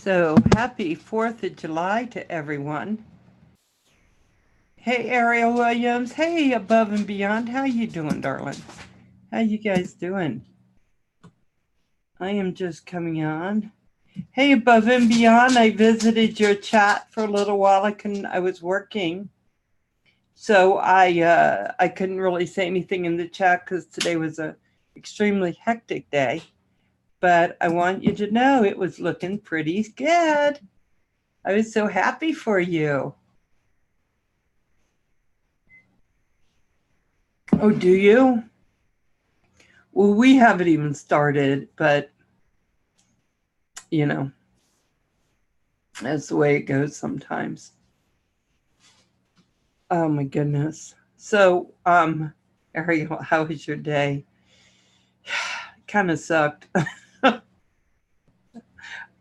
So happy 4th of July to everyone. Hey, Ariel Williams. Hey, Above and Beyond. How you doing, darling? How you guys doing? I am just coming on. Hey, Above and Beyond. I visited your chat for a little while. I was working. So I couldn't really say anything in the chat because today was a extremely hectic day. But I want you to know it was looking pretty good. I was so happy for you. Oh, do you? Well, we haven't even started, but you know, that's the way it goes sometimes. Oh my goodness. So, Ariel, how was your day? Kind of sucked.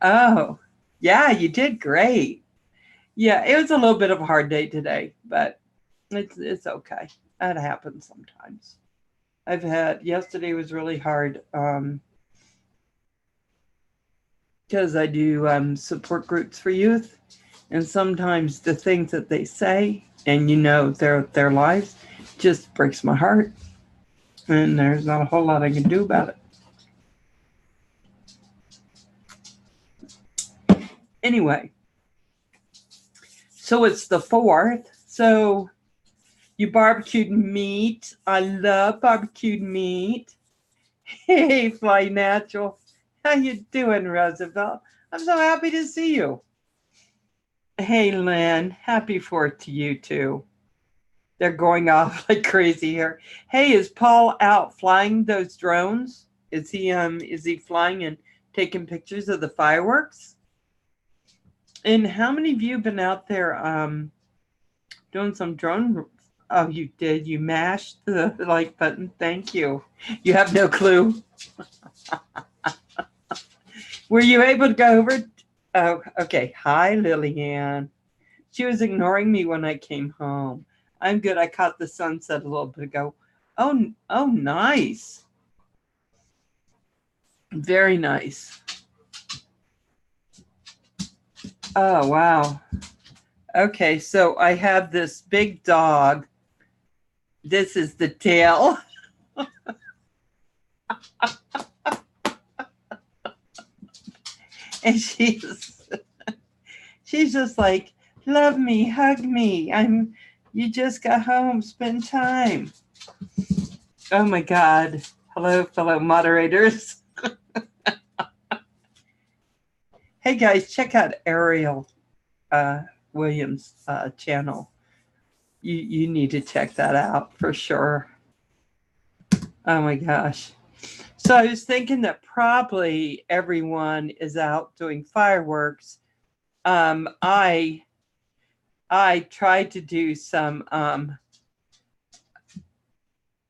Oh, yeah, you did great. Yeah, it was a little bit of a hard day today, but it's okay. That happens sometimes. Yesterday was really hard because I do support groups for youth, and sometimes the things that they say and their lives just breaks my heart, and there's not a whole lot I can do about it. Anyway, so it's the 4th. So you barbecued meat. I love barbecued meat. Hey, Fly Natural. How you doing, Roosevelt? I'm so happy to see you. Hey, Lynn. Happy 4th to you, too. They're going off like crazy here. Hey, is Paul out flying those drones? Is he flying and taking pictures of the fireworks? And how many of you have been out there doing some drone? Oh, you did. You mashed the like button. Thank you. You have no clue. Were you able to go over? Oh, okay. Hi, Lillian. She was ignoring me when I came home. I'm good. I caught the sunset a little bit ago. Oh, nice. Very nice. Oh, wow. Okay, so I have this big dog. This is the tail. And she's just like, love me, hug me. You just got home, spend time. Oh my God. Hello, fellow moderators. Hey guys, check out Ariel Williams' channel. You need to check that out for sure. Oh my gosh. So I was thinking that probably everyone is out doing fireworks. I tried to do some.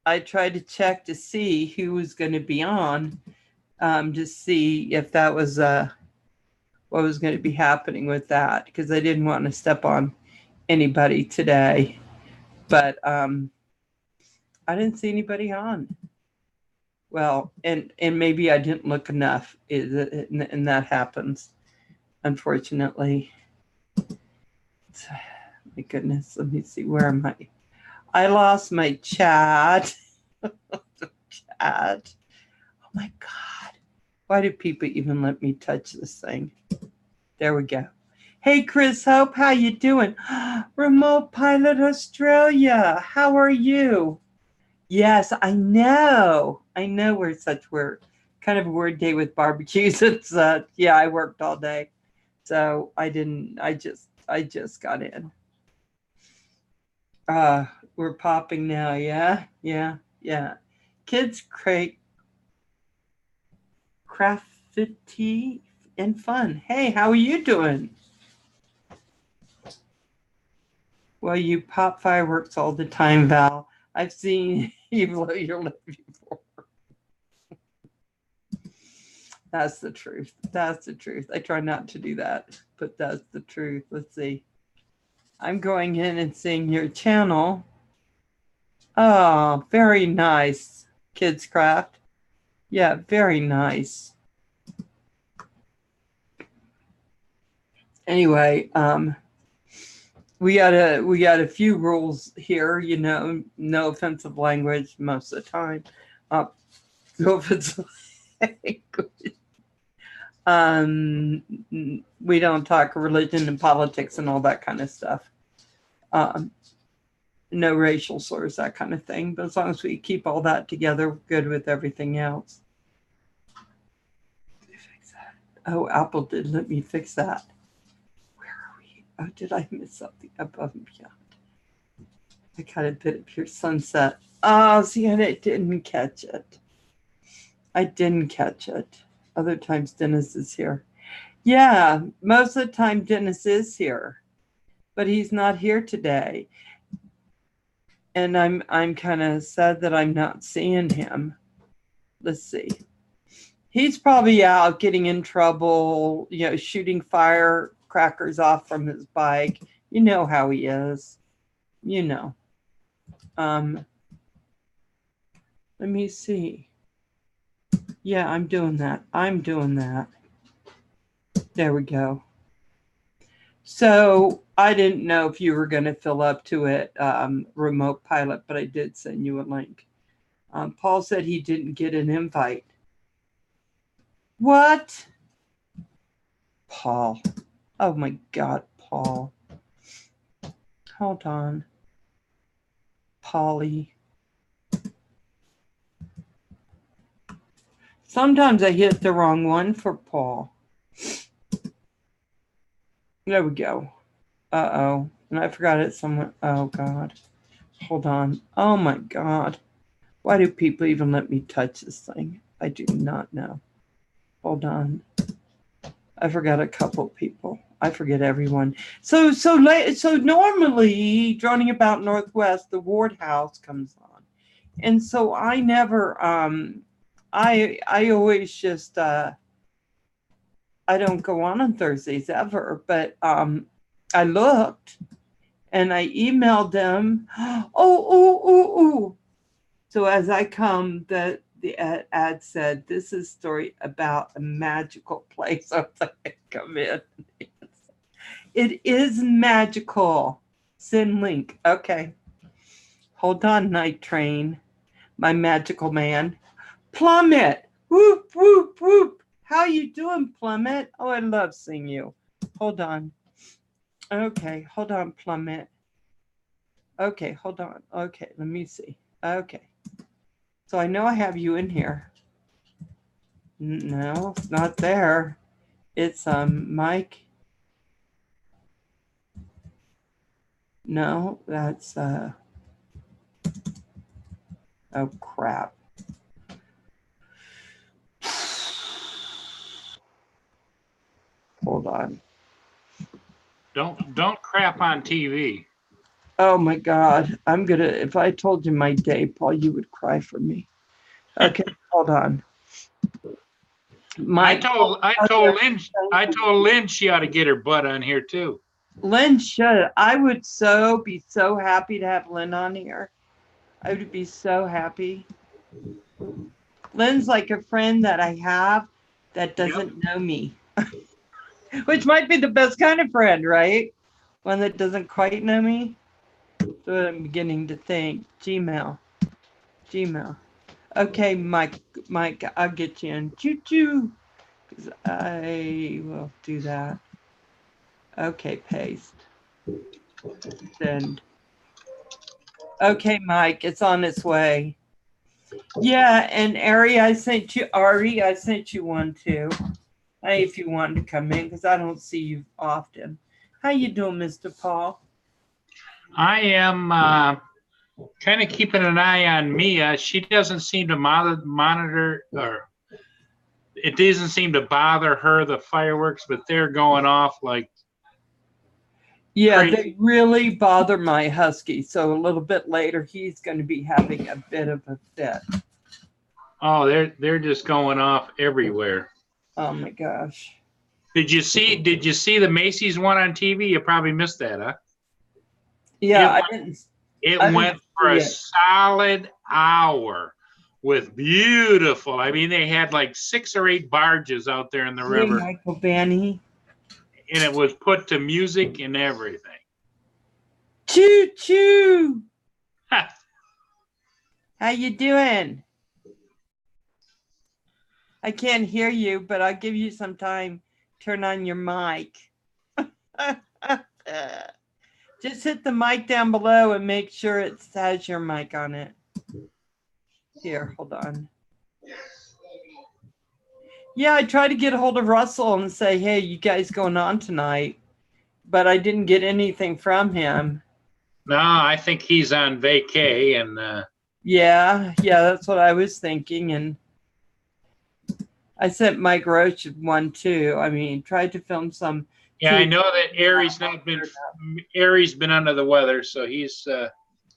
I tried to check to see who was going to be on, to see if that was what was going to be happening with that, because I didn't want to step on anybody today. But I didn't see anybody on. Well, and maybe I didn't look enough, and that happens, unfortunately. My goodness, let me see, where am I? I lost my chat. Chat. Oh my God. Why do people even let me touch this thing? There we go. Hey, Chris Hope, how you doing? Remote Pilot Australia, how are you? Yes, I know. I know we're kind of a weird day with barbecues. It's yeah, I worked all day. So I just got in. We're popping now, yeah. Kids create crafty and fun. Hey, how are you doing? Well, you pop fireworks all the time, Val. I've seen you blow your lid before. That's the truth. That's the truth. I try not to do that, but that's the truth. Let's see. I'm going in and seeing your channel. Oh, very nice. Kids Craft. Yeah, very nice. Anyway, we got a few rules here, no offensive language most of the time. No offensive language. We don't talk religion and politics and all that kind of stuff. No racial slurs, that kind of thing. But as long as we keep all that together, we're good with everything else. Fix that. Oh, Apple did let me fix that. Where are we? Oh, did I miss something above and beyond? I got a bit of pure sunset. Oh, see, and I didn't catch it. I didn't catch it. Other times Dennis is here. Yeah, most of the time Dennis is here, but he's not here today. And I'm kind of sad that I'm not seeing him. Let's see. He's probably out getting in trouble, shooting firecrackers off from his bike. You know how he is. Let me see. Yeah, I'm doing that. There we go. So I didn't know if you were going to fill up to it, remote pilot, but I did send you a link. Paul said he didn't get an invite. What? Paul. Oh my God, Paul. Hold on. Polly. Sometimes I hit the wrong one for Paul. There we go. Uh-oh. And I forgot it somewhere. Oh, God. Hold on. Oh, my God. Why do people even let me touch this thing? I do not know. Hold on. I forgot a couple of people. I forget everyone. So normally, droning about Northwest, the Ward House comes on. And so I never, I always just, I don't go on Thursdays ever, but I looked and I emailed them. Oh. So as I come, the ad said, this is a story about a magical place. So I come in. It is magical. Send link. Okay. Hold on, Night Train. My magical man. Plummet. Whoop, whoop, whoop. How you doing, Plummet? Oh, I love seeing you. Hold on. Okay, hold on, Plummet. Okay, hold on. Okay, let me see. Okay. So I know I have you in here. No, it's not there. It's Mike. No, that's oh crap. Hold on. Don't crap on TV. Oh my God. If I told you my day, Paul, you would cry for me. Okay, hold on. I told Lynn she ought to get her butt on here too. Lynn should. I would be so happy to have Lynn on here. I would be so happy. Lynn's like a friend that I have that doesn't know me. Which might be the best kind of friend, right? One that doesn't quite know me. That's what I'm beginning to think. Gmail. Okay, Mike, I'll get you in. Choo-choo. Because I will do that. Okay, paste. Send. Okay, Mike, it's on its way. Yeah, and Ari, I sent you one too. Hey, if you wanted to come in, because I don't see you often. How you doing, Mr. Paul? I am kind of keeping an eye on Mia. She doesn't seem to monitor, or it doesn't seem to bother her, the fireworks, but they're going off like crazy. They really bother my husky. So a little bit later, he's going to be having a bit of a fit. Oh, they're just going off everywhere. Oh my gosh. Did you see the Macy's one on TV? You probably missed that, huh? Yeah, it went for a solid hour with beautiful. I mean, they had like 6 or 8 barges out there in the river. Michael Banny. and it was put to music and everything. Choo choo. How you doing? I can't hear you, but I'll give you some time. Turn on your mic. Just hit the mic down below and make sure it has your mic on it. Here, hold on. Yeah, I tried to get a hold of Russell and say, hey, you guys going on tonight? But I didn't get anything from him. No, I think he's on vacay and Yeah, that's what I was thinking. And I sent Mike Roach one too. I mean, tried to film some. yeah, I know that Ari's been under the weather, so he's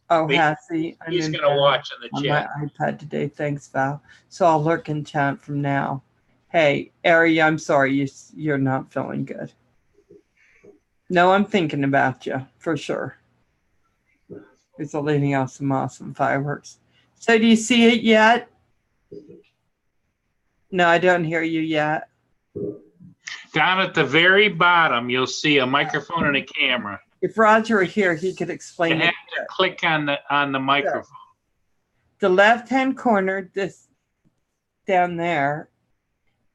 has he? He's gonna watch in the chat on my iPad today. Thanks, Val. So I'll lurk in chat from now. Hey, Ari, I'm sorry you're not feeling good. No, I'm thinking about you for sure. It's letting out some awesome fireworks. So do you see it yet? No, I don't hear you yet. Down at the very bottom, you'll see a microphone and a camera. If Roger were here, he could explain You have to click on the microphone. The left-hand corner, this down there.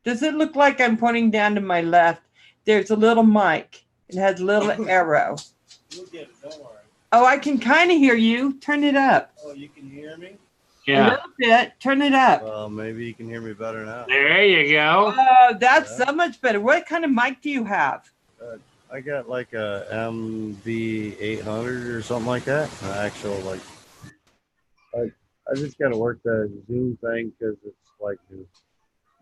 Does it look like I'm pointing down to my left? There's a little mic. It has a little arrow. You'll get it, don't worry. Oh, I can kind of hear you. Turn it up. Oh, you can hear me? Yeah. A little bit. Turn it up. Well, maybe you can hear me better now. There you go. Oh, that's so much better. What kind of mic do you have? I got like a MV800 or something like that. An actual, like, I just got to work the Zoom thing because it's like new.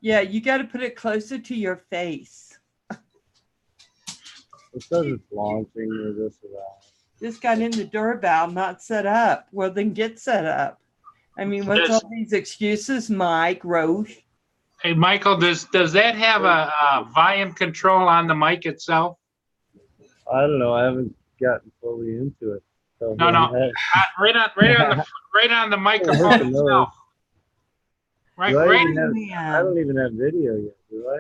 Yeah, you got to put it closer to your face. It says it's launching or this or that. Just got in the doorbell, not set up. Well, then get set up. I mean, what's all these excuses, Mike, Roche? Hey, Michael, does that have a volume control on the mic itself? I don't know. I haven't gotten fully into it. So No. Right on the microphone itself. I don't even have video yet, do I?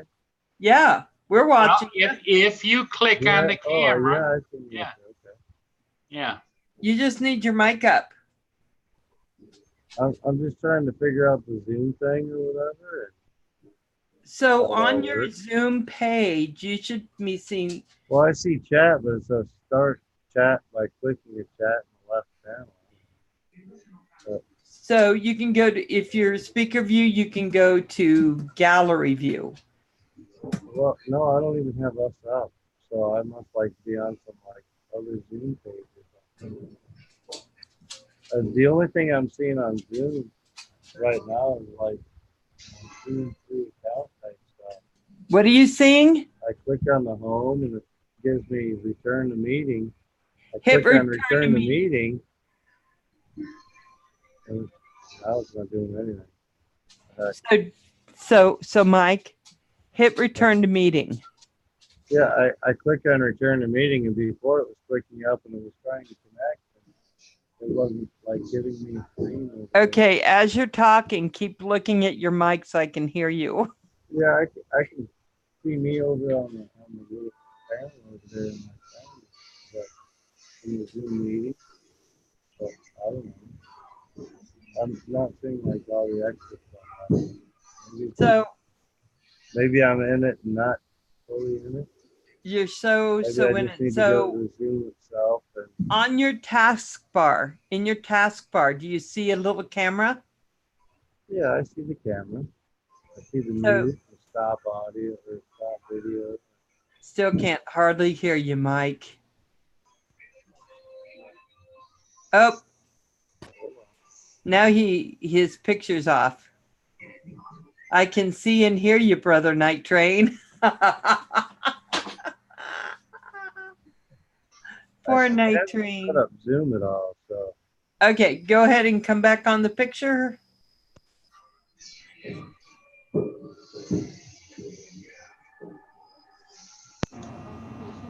Yeah, we're watching. Well, if you click on the camera, yeah. You just need your mic up. I'm just trying to figure out the Zoom thing or whatever. So on your Zoom page, you should be seeing. Well, I see chat, but it says start chat by clicking your chat in the left panel. So you can go to, if you're speaker view, you can go to gallery view. Well, no, I don't even have us up. So I must like be on some like other Zoom page or something. The only thing I'm seeing on Zoom right now is like Zoom free account type stuff. What are you seeing? I click on the home and it gives me return to meeting. I Hit click on return to meeting. And now it's not doing anything. So Mike, hit return to meeting. Yeah, I clicked on return to meeting, and before it was clicking up and it was trying to connect. It wasn't like giving me a screen. Okay, as you're talking, keep looking at your mic so I can hear you. Yeah, I can see me over on the little panel over there in my phone, but in the Zoom meeting. But I don't know. I'm not seeing like all the extra stuff. Maybe I'm in it and not fully in it. You're so in it. So Zoom itself on your taskbar, in your taskbar, do you see a little camera? Yeah, I see the camera. I see the mute, the stop audio or stop video. Still can't hardly hear you, Mike. Oh, now his picture's off. I can see and hear you, brother Night Train. Poor Night Train. Set up Zoom at all, so. Okay, go ahead and come back on the picture.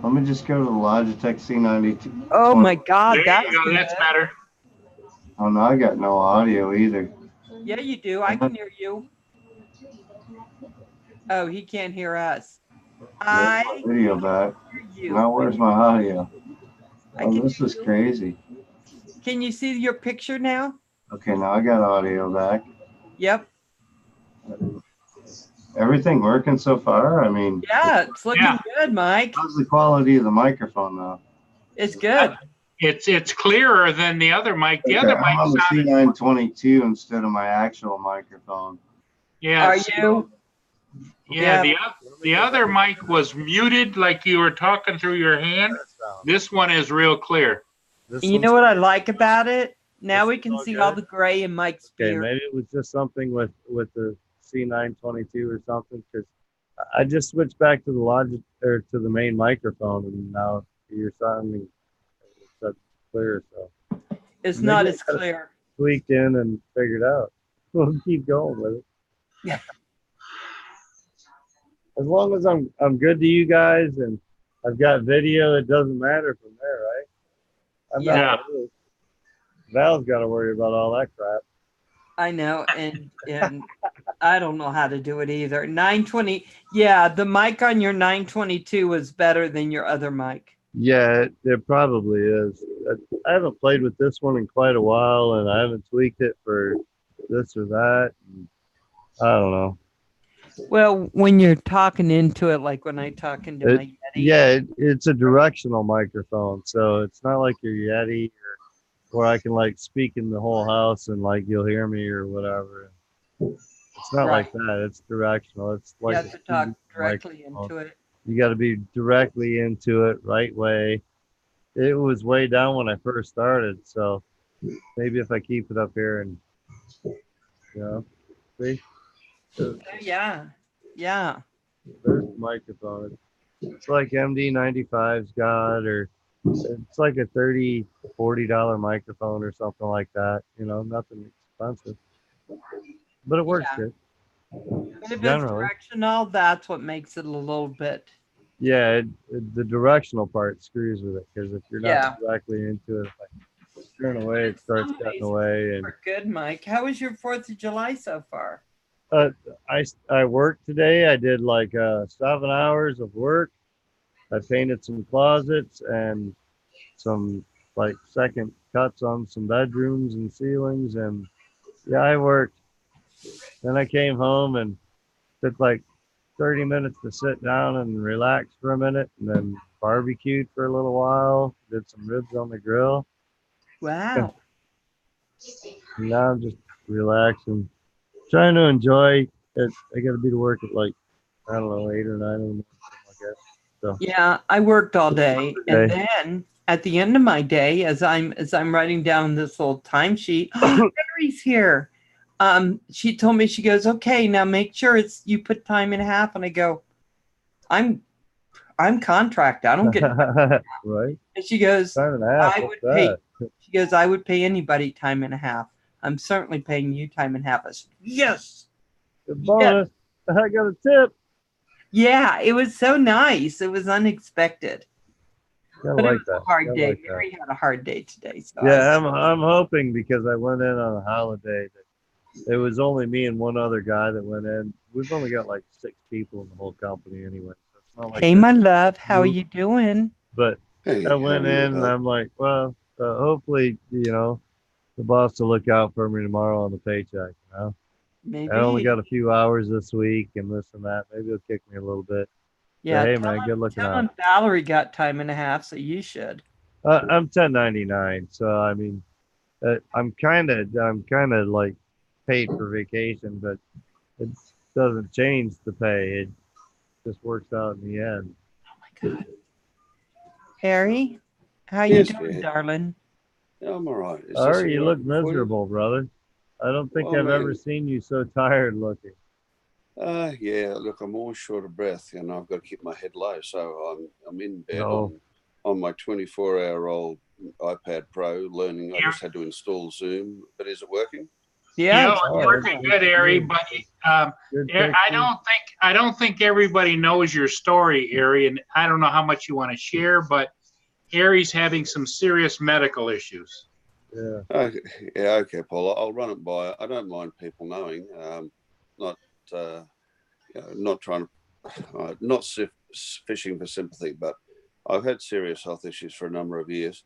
Let me just go to the Logitech C92. Oh my God, that's better. Oh no, I got no audio either. Yeah, you do. I can hear you. Oh, he can't hear us. I Video back. hear you. Now where's my audio? I Oh, can this hear is you. crazy. Can you see your picture now? Okay, now I got audio back. Yep. Everything working so far? I mean, Yeah, it's looking Yeah. good, Mike. how's the quality of the microphone now? It's good. It's clearer than the other mic. The Okay, other I'm on mic the sounded, C922 instead of my actual microphone. yeah, Are see, you? yeah, Yeah. the other mic was muted like you were talking through your hand. This one is real clear. This And you one's know what I like about it? Now This we is can all see all good? the gray in Mike's okay. beard. Maybe it was just something with the C922 or something, because I just switched back to the Logic or to the main microphone, and now you're sounding such clear. So It's maybe not I as got it clear. tweaked in and figured out. We'll keep going with it. Yeah. As long as I'm good to you guys and I've got video, it doesn't matter from there, right? I'm Yeah. not. Val's got to worry about all that crap. I know, and I don't know how to do it either. 920. Yeah, the mic on your 922 was better than your other mic. Yeah, it probably is. I haven't played with this one in quite a while, and I haven't tweaked it for this or that. I don't know. Well, when you're talking into it, like when I talk into my Yeti. Yeah, it's a directional microphone, so it's not like your Yeti or where I can like speak in the whole house and like you'll hear me or whatever. It's not like that. It's directional. It's You like have to talk directly microphone. into it. You got to be directly into it, right way. It was way down when I first started, so maybe if I keep it up here and see, Yeah. Yeah. there's the microphone. It's like MD95's got, or it's like a $30-$40 microphone or something like that. Nothing expensive, but it works good. But if it's Generally. directional, that's what makes it a little bit. Yeah, the directional part screws with it, because if you're not directly into it, if I turn away, it starts cutting away. And good, Mike. How was your 4th of July so far? I worked today. I did like 7 hours of work. I painted some closets and some like second cuts on some bedrooms and ceilings, and yeah, I worked. Then I came home and took like 30 minutes to sit down and relax for a minute, and then barbecued for a little while, did some ribs on the grill. Wow. And now I'm just relaxing, trying to enjoy it. I got to be to work at like, I don't know, 8 or 9 in the morning, like that. So yeah, I worked all day, and then at the end of my day, as I'm writing down this little timesheet, Mary's here. She told me, she goes, okay, now make sure you put time and a half, and I go, I'm contract. I don't get right. And she goes, Time and a half. I would pay. She goes, I would pay anybody time and a half. I'm certainly paying you time and a half. I said, yes. Good bonus. Yes. I got a tip. Yeah, it was so nice. It was unexpected. But like it was a hard day. Mary had a hard day today. So yeah, I'm hoping, because I went in on a holiday, that it was only me and one other guy that went in. We've only got like 6 people in the whole company anyway. So it's not like hey, my love, how are you doing? But I went in and I'm like, well, hopefully, the boss will look out for me tomorrow on the paycheck. Maybe. I only got a few hours this week and this and that. Maybe he'll kick me a little bit. Yeah. Hey, man, good looking out. Valerie got time and a half, so you should. I'm 1099, so I mean, I'm kind of like paid for vacation, but it doesn't change the pay. It just works out in the end. Oh my God. Harry, how you doing, darling? Yeah, I'm all right. Harry, you look miserable, brother. I don't think I've ever seen you so tired looking. Yeah, look, I'm always short of breath, and I've got to keep my head low. So I'm in bed on my 24-hour-old iPad Pro learning. I just had to install Zoom, but is it working? Yeah, it's working good, Ari. But I don't think everybody knows your story, Ari, and I don't know how much you want to share, but Ari's having some serious medical issues. Yeah. Okay. Yeah. Okay, Paul. I'll run it by. I don't mind people knowing. Not trying to, not fishing for sympathy, but I've had serious health issues for a number of years.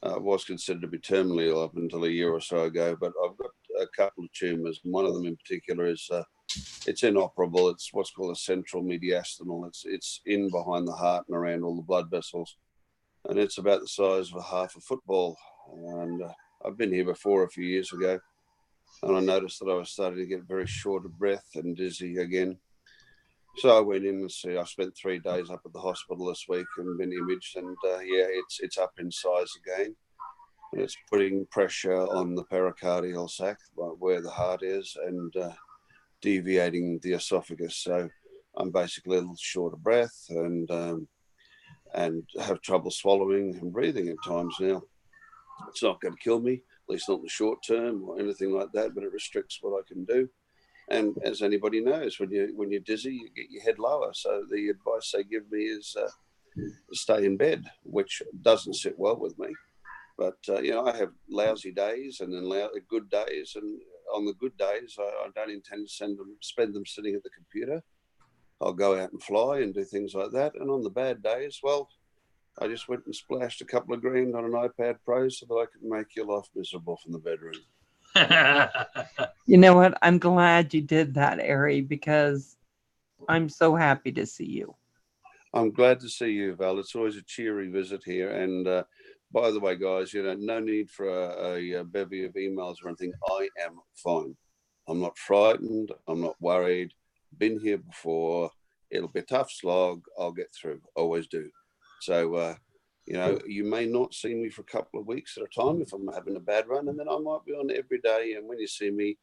I was considered to be terminally ill up until a year or so ago, but I've got a couple of tumours, and one of them in particular is it's inoperable. It's what's called a central mediastinal. It's in behind the heart and around all the blood vessels, and it's about the size of a half a football. And I've been here before a few years ago, and I noticed that I was starting to get very short of breath and dizzy again. So I went in and I spent 3 days up at the hospital this week and been imaged, and yeah, it's up in size again. And it's putting pressure on the pericardial sac, where the heart is, and deviating the esophagus. So I'm basically a little short of breath and have trouble swallowing and breathing at times now. It's not going to kill me, at least not in the short term or anything like that, but it restricts what I can do. And as anybody knows, when you're dizzy, you get your head lower. So the advice they give me is stay in bed, which doesn't sit well with me. But I have lousy days and then good days, and on the good days, I don't intend to spend them sitting at the computer. I'll go out and fly and do things like that. And on the bad days, well, I just went and splashed a couple of grand on an iPad Pro so that I could make your life miserable from the bedroom. You know what? I'm glad you did that, Ari, because I'm so happy to see you. I'm glad to see you, Val. It's always a cheery visit here. And by the way, guys, no need for a bevy of emails or anything. I am fine. I'm not frightened. I'm not worried. Been here before. It'll be a tough slog. I'll get through. Always do. So, you may not see me for a couple of weeks at a time if I'm having a bad run, and then I might be on every day. And when you see me,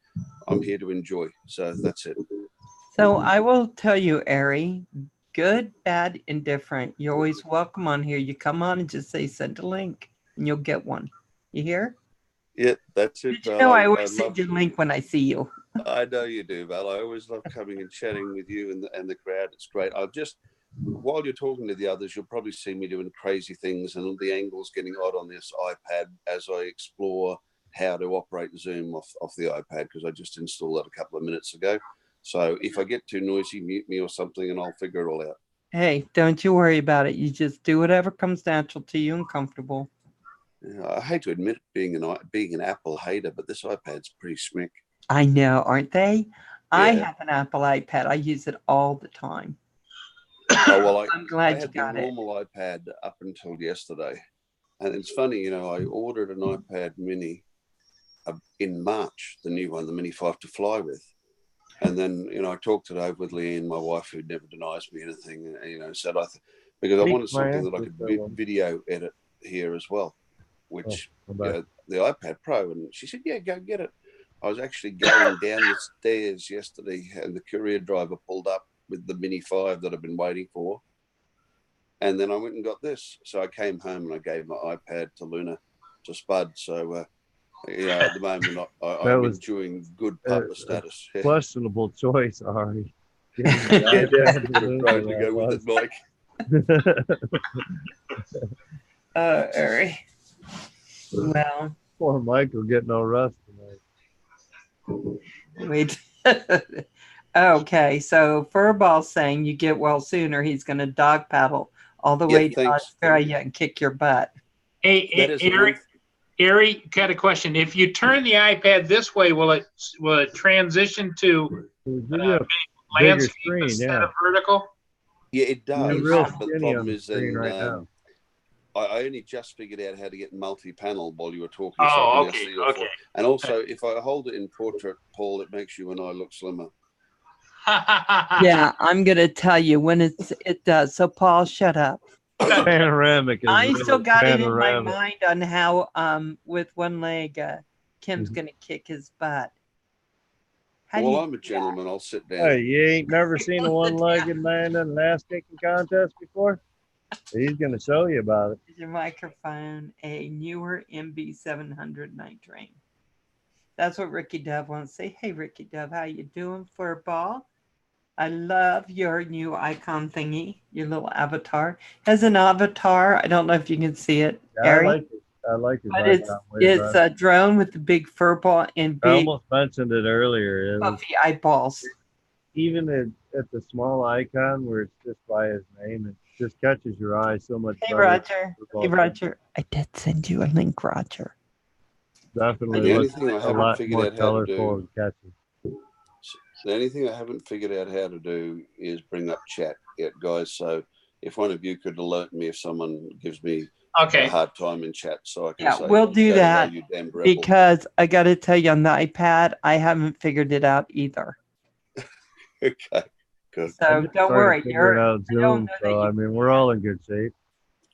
I'm here to enjoy. So that's it. So I will tell you, Ari, good, bad, indifferent. You're always welcome on here. You come on and just say, send a link, and you'll get one. You hear? Yeah, that's it, Val. You know, I always send you a link when I see you. I know you do, Val. I always love coming and chatting with you and the crowd. It's great. While you're talking to the others, you'll probably see me doing crazy things and the angle's getting odd on this iPad as I explore how to operate Zoom off the iPad, because I just installed that a couple of minutes ago. So if I get too noisy, mute me or something and I'll figure it all out. Hey, don't you worry about it. You just do whatever comes natural to you and comfortable. I hate to admit being an Apple hater, but this iPad's pretty smick. I know, aren't they? Yeah. I have an Apple iPad. I use it all the time. Oh, well, I'm glad I you got it. I had the normal iPad up until yesterday. And it's funny, I ordered an iPad mini in March, the new one, the Mini 5 to fly with. And then, I talked it over with Leanne, my wife, who never denies me anything, said because I wanted something that I could video edit here as well, which the iPad Pro. And she said, yeah, go get it. I was actually going down the stairs yesterday and the courier driver pulled up with the Mini 5 that I've been waiting for. And then I went and got this. So I came home and I gave my iPad to Luna, to Spud. So, at the moment, I'm enjoying good partner status. Questionable choice, Ari. Yeah, trying to go with it, Mike. Ari. Well. Poor Mike will get no rest tonight. Wait. Okay, so Furball's saying you get well sooner. He's going to dog paddle all the way to Australia and kick your butt. Hey, Ari, got a question. If you turn the iPad this way, will it transition to landscape instead of vertical? Yeah, it does. But the problem is right now. I only just figured out how to get multi-panel while you were talking. Oh, okay. And also, if I hold it in portrait, Paul, it makes you and I look slimmer. Yeah, I'm going to tell you when it does. So, Paul, shut up. Panoramic. I still got it in my mind on how, with one leg, Kim's going to kick his butt. Well, I'm a gentleman. I'll sit down. Hey, you ain't never seen a one-legged man in an ass-kicking contest before? He's going to show you about it. Is your microphone a newer MB700 night train? That's what Ricky Dove wants to say. Hey, Ricky Dove, how you doing, Furball? I love your new icon thingy, your little avatar. Has an avatar. I don't know if you can see it. Yeah, I like it. I like it. But it's a drone with the big furball and big. I almost mentioned it earlier. Puffy eyeballs. Even at the small icon where it's just by his name, it just catches your eye so much Hey, better. Roger. Hey, Roger. I did send you a link, Roger. Definitely The only looks thing I a haven't lot figured more out how to colorful do, and catchy. the only thing I haven't figured out how to do is bring up chat yet, guys. So if one of you could alert me if someone gives me a Okay. hard time in chat, so I can Yeah, say, we'll do "Go to hell, that you damn rebel." because I got to tell you on the iPad, I haven't figured it out either. Okay, good. So don't worry. Figuring out I don't Zoom, know that so I you- mean, we're all in good shape.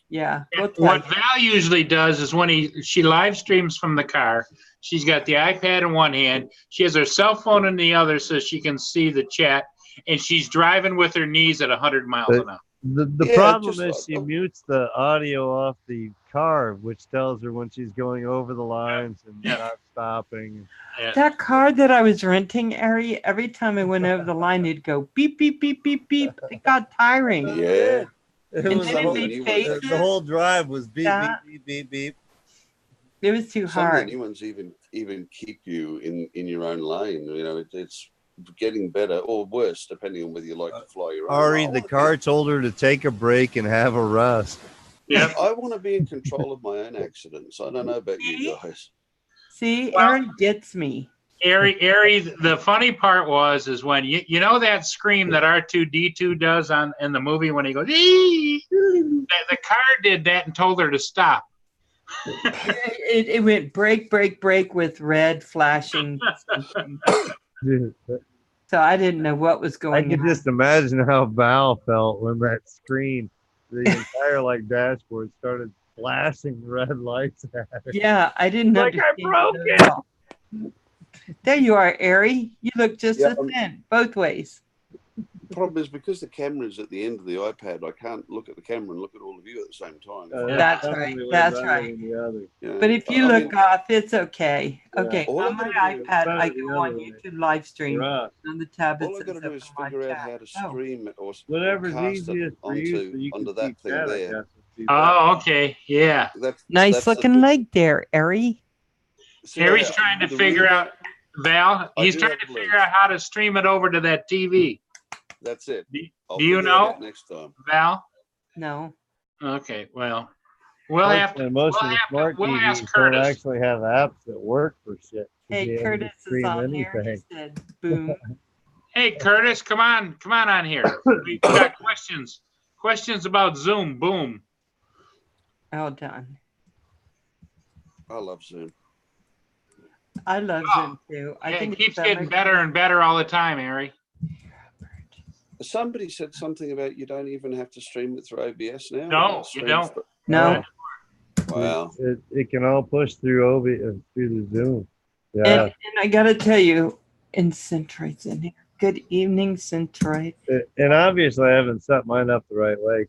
Yeah. We'll What tell you. Val usually does is when she live streams from the car, she's got the iPad in one hand, she has her cell phone in the other so she can see the chat, and she's driving with her knees at 100 miles an hour. The Yeah, problem just- is she mutes the audio off the car, which tells her when she's going over the lines and Yeah. not stopping. Yeah. That car that I was renting, Ari, every time I went over the line, it'd go beep, beep, beep, beep, beep. It got tiring. Yeah. It And was then the it whole, made new faces. the whole drive was beep, Yeah. beep, beep, beep, beep. It was too Some of the hard. new ones even keep you in your own lane. You know, it's getting better or worse depending on whether you like to fly your own. Ari, the car told her to take a break and have a rest. Yep. I want to be in control of my own accidents. I don't know about you guys. See, Well- Aaron gets me. Ari, the funny part is when you know that scream that R2D2 does in the movie when he goes, "Ee!" the car did that and told her to stop. It went break, break, break with red flashing. So I didn't know what was I going could on. just imagine how Val felt when that screen, the entire dashboard started flashing red lights at her. Yeah, I didn't Like, I understand broke it at all. There you are, Ari. You look just Yeah, as thin, both ways. The problem is because the camera's at the end of the iPad, I can't look at the camera and look at all of you at the same time. That's definitely right, way that's better right. than the other. You know, But if you I look mean, off, it's okay. Yeah. Okay, All on I my gotta do- iPad, I Better the go on other way. YouTube live stream. Right. On the tab, it all I says got to do is open live figure out chat. how to Oh. stream it or Whatever's cast it easiest for you, so you onto can that keep thing that, I there. guess. and see Oh, okay. Yeah. Nice that's the looking bit- leg there, Ari. See, Ari's I- trying to the figure real- out, Val, I he's do trying have to legs. figure out how to stream it over to that TV. That's it. Do I'll you figure that know? out next time. Val? No. Okay, well, we'll have to, Most of the smart we'll ask TVs don't Curtis. actually have apps that work for shit. to be Hey, able to Curtis is stream on here. He anything. said, boom. Hey, Curtis, come on here. We got questions about Zoom. Boom. All done. I love Zoom. I love Oh, Zoom too. I Yeah, think it keeps it's so getting much better and better all the time, Ari. Somebody said something about you don't even have to stream it through OBS now. No, It you streams don't. for- No. Wow. It can all push through through the Zoom. And, Yeah. and I got to tell you, and Centroid's in here. Good evening, Centroid. And obviously, I haven't set mine up the right way.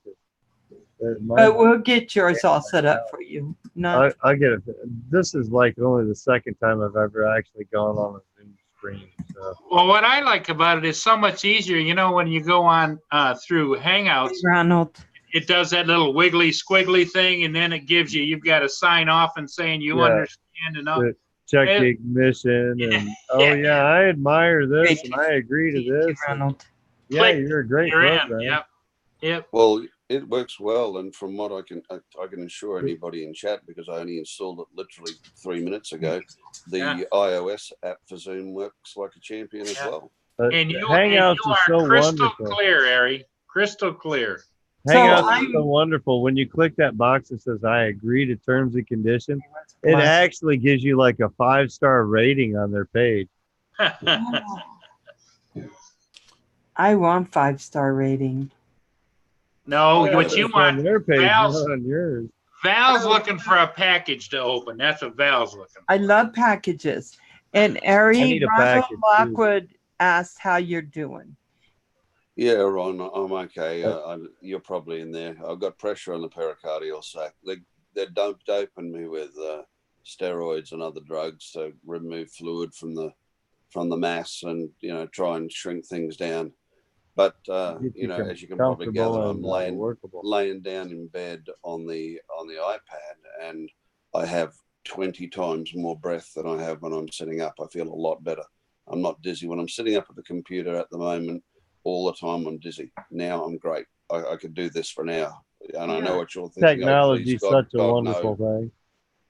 But we'll get yours all set up for you. Not I get it. This is like only the second time I've ever actually gone on a Zoom screen. So Well, what I like about it is so much easier. You know, when you go on through Hangouts, Ronald. it does that little wiggly squiggly thing, and then it gives you've got to sign off and saying you Yeah. understand enough. check Yeah. the ignition and oh yeah, I admire this Great and I agree to Thank you, this. and, Ronald. yeah, Click, you're a great You're in. program. Yep. Yep. Well, it works well, and from what I can assure anybody in chat, because I only installed it literally 3 minutes ago. The Yeah. iOS app for Zoom works like a champion as Yeah. well. And you Hangouts are is so crystal wonderful. clear, Ari. Crystal clear. Hangouts So is so wonderful. When you click that box that says I agree to terms and conditions, it Wow. actually gives you like a 5-star rating on their page. I want 5-star rating. No, Yeah, what you It's on want, their page, Val's- not on yours. Val's looking for a package to open. That's what Val's looking for. I love packages. And I Ari, need a Ronald package, too. Lockwood asked how you're doing. Yeah, Ron, I'm okay. You're probably in there. I've got pressure on the pericardial sac. They're doping me with steroids and other drugs to remove fluid from the mass and try and shrink things down. But as you can probably gather, I'm laying down in bed on the iPad, and I have 20 times more breath than I have when I'm sitting up. I feel a lot better. I'm not dizzy when I'm sitting up at the computer at the moment. all the time. I'm dizzy. Now I'm great. I could do this for an hour. And I know Yeah. what you're thinking. Technology is such a God, wonderful thing.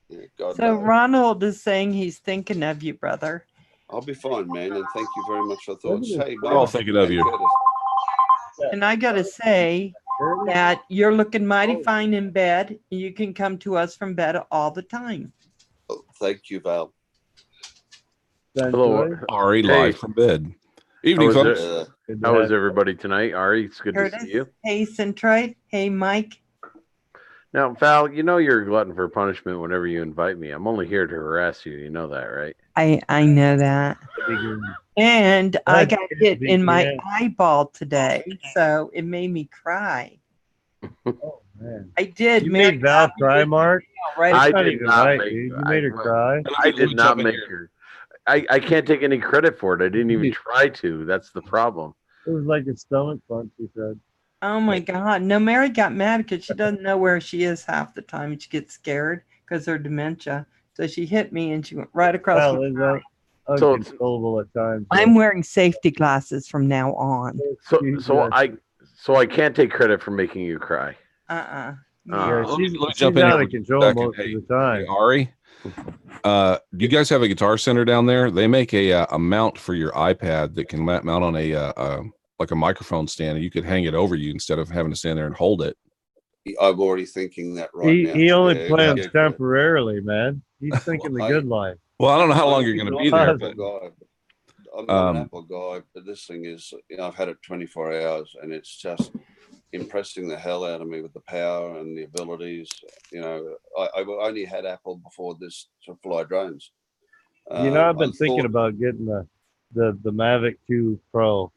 Yeah, God, So no. Ronald is saying he's thinking of you, brother. I'll be fine, man. And thank you very much for thoughts. Look at Hey, this. We're all Mike thinking of and you. Curtis. And I got to say that you're looking mighty fine in bed. You can come to us from bed all the time. Oh, thank you, Val. Hello. Ari Hey. live from bed. Evening, How is folks. it? How is everybody tonight? Ari, it's good Curtis, to see you. hey, Centroid. Hey, Mike. Now, Val, you know you're a glutton for punishment whenever you invite me. I'm only here to harass you. You know that, right? I know that. And I got hit in my Yeah. eyeball today, so it made me cry. Oh man, I did. you Mary made Val got me cry, with Mark. right I That's not did even not right, make- dude. You made her cry. I did not make her. I can't take any credit for it. I didn't even try to. That's the problem. It was like a stomach punch. He said. Oh my God. No, Mary got mad because she doesn't know where she is half the time. And she gets scared because of her dementia. So she hit me and she went right across. Well, my it's eye. uncontrollable at times. I'm wearing safety glasses from now on. So I can't take credit for making you cry. Yeah, let me she's jump in out here of for control a second. most Hey, of the time. hey, Ari, do you guys have a guitar center down there? They make a mount for your iPad that can mount on a like a microphone stand, and you could hang it over you instead of having to stand there and hold it. I'm already thinking that right now. He only Yeah, plans yeah, temporarily, man. He's thinking the good life. Well, I don't know how long you're going to be there, I'm but an Apple guy, but this thing is, I've had it 24 hours, and it's just impressing the hell out of me with the power and the abilities. I've only had Apple before this to fly drones. I've been thinking about getting the Mavic 2 Pro,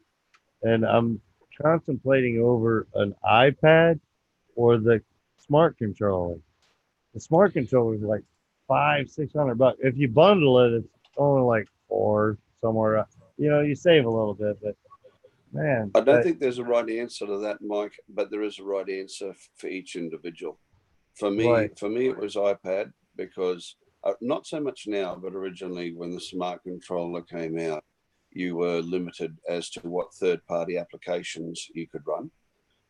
and I'm contemplating over an iPad or the smart controller. The smart controller is like $500-600. If you bundle it, it's only like $4 somewhere. You save a little bit, but man, I don't think there's a right answer to that, Mike, but there is a right answer for each individual. For me, it was iPad because not so much now, but originally when the smart controller came out, you were limited as to what third-party applications you could run.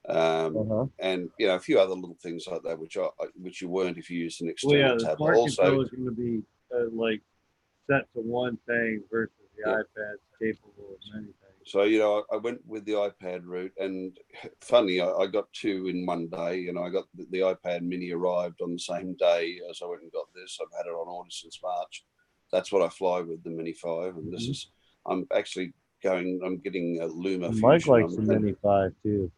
And a few other little things like that, which you weren't if you used an external tablet. The smart controller is going to be like set to one thing versus the iPad's capable of many things. So I went with the iPad route, and funny, I got two in one day. I got the iPad Mini arrived on the same day as I went and got this. I've had it on order since March. That's what I fly with, the Mini 5, and this is. I'm getting a Luma. Mike Fusion. likes the Mini 5 too.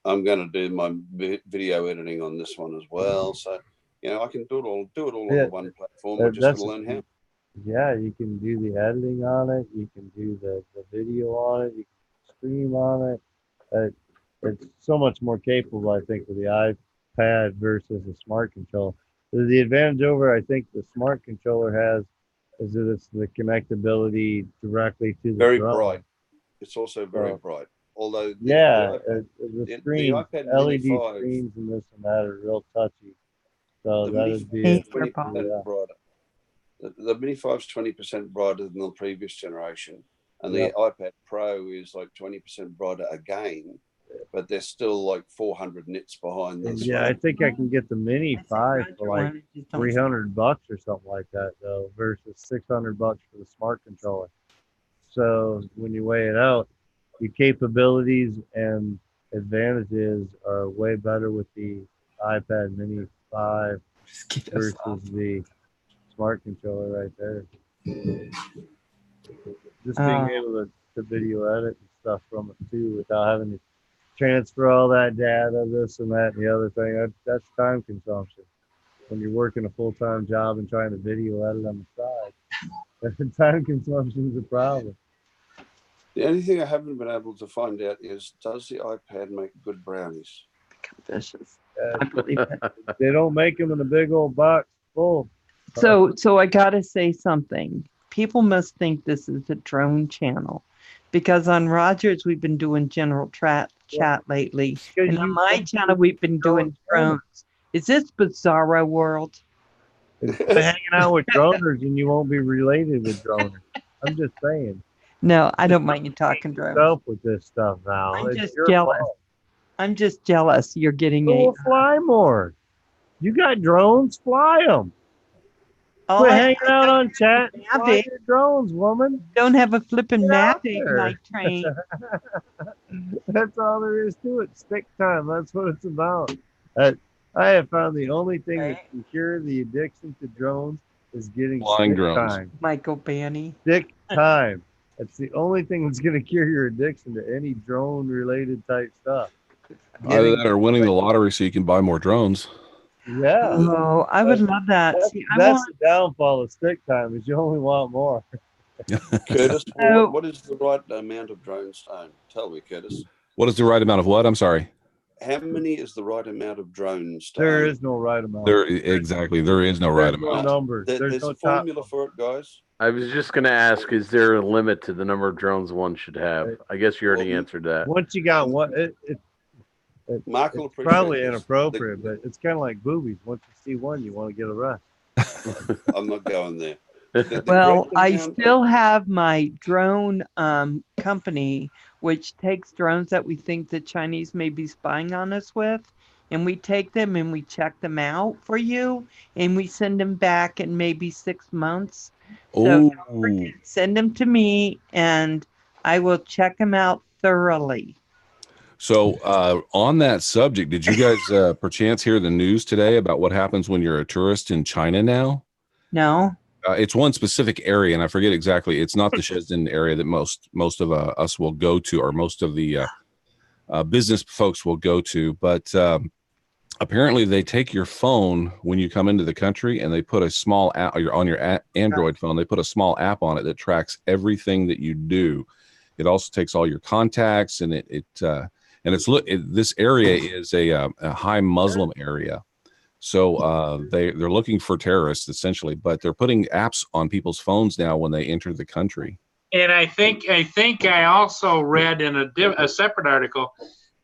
I'm going to do my video editing on this one as well. So, I can do it all on the one platform. I just got to learn how. Yeah, you can do the editing on it. You can do the video on it. You can stream on it. It's so much more capable, I think, with the iPad versus the smart controller. The advantage over, I think, the smart controller has is that it's the connectability directly to the very drone. bright. It's also very bright. Although the screen, iPad LED Mini 5, screens and this and that are real touchy. So the that Mini would be 20% brighter. The Mini 5 is 20% brighter than the previous generation, and the iPad Pro is like 20% brighter again, but they're still like 400 nits behind this. Yeah, I think I can get the Mini 5 for like $300 or something like that, though, versus $600 for the smart controller. So when you weigh it out, the capabilities and advantages are way better with the iPad Mini 5 versus the smart controller right there. Just being able to video edit and stuff from it too without having to transfer all that data, this and that and the other thing. That's time consumption. When you're working a full-time job and trying to video edit on the side, time consumption is a problem. The only thing I haven't been able to find out is, does the iPad make good brownies? Vicious. They don't make them in a big old box full. So I gotta say something. People must think this is a drone channel, because on Rogers we've been doing general chat lately, and on my channel we've been doing drones. Is this Bizarro World? It's hanging out with droners, and you won't be related with droners. I'm just saying. No, I don't mind you talking drones. Up with this stuff, Val. I'm It's just your jealous. fault. I'm just jealous. You're getting So a. we'll fly more. You got drones, fly them. All Quit I hanging out on chat and fly Mavic. your drones, woman. Don't have a flipping Get out Mavic there. night train. That's all there is to it. Stick time. That's what it's about. I have found the only thing Right. that can cure the addiction to drones is getting Flying stick drones. time. Michael Banny. Stick time. That's the only thing that's going to cure your addiction to any drone related type stuff. Either that or winning the lottery so you can buy more drones. Yeah. Oh, I would love that. That's, See, I that's want. the downfall of stick time is you only want more. Curtis, Oh. what is the right amount of drones? Tell me, Curtis. What is the right amount of what? I'm sorry. How many is the right amount of drones? There is no right amount. There exactly. There is no right There's no amount. number. There's no a formula for it, guys. I was just going to ask, is there a limit to the number of drones one should have? I guess you already answered that. Once you got one, Mark will it's appreciate probably this. inappropriate, but it's kind of like boobies. Once you see one, you want to get a rest. I'm not going there. Well, correct I amount still have my drone company, which takes drones that we think the Chinese may be spying on us with, and we take them and we check them out for you, and we send them back in maybe 6 months. So Oh, send them to me, and I will check them out thoroughly. so on that subject, did you guys perchance hear the news today about what happens when you're a tourist in China now? No? It's one specific area, and I forget exactly. It's not the Shenzhen area that most of us will go to, or most of the business folks will go to. But apparently, they take your phone when you come into the country, and they put a small app on your Android phone. They put a small app on it that tracks everything that you do. It also takes all your contacts, and this area is a high Muslim area. So they're looking for terrorists essentially, but they're putting apps on people's phones now when they enter the country. And I think I also read in a separate article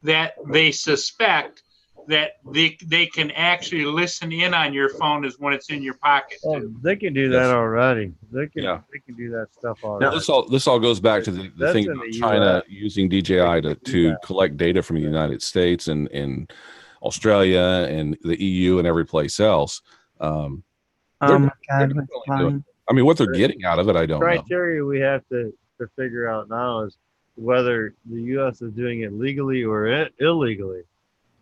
that they suspect that they can actually listen in on your phone as when it's in your pocket. Oh, Too. they can do that already. They can do that stuff already. Now, this all goes back to the That's thing in about the China US. using DJI to collect data from the United States and Australia and the EU and every place else. Oh my God, what's flying? I mean, what they're getting out of it, I don't know. Criteria we have to figure out now is whether the U.S. is doing it legally or illegally,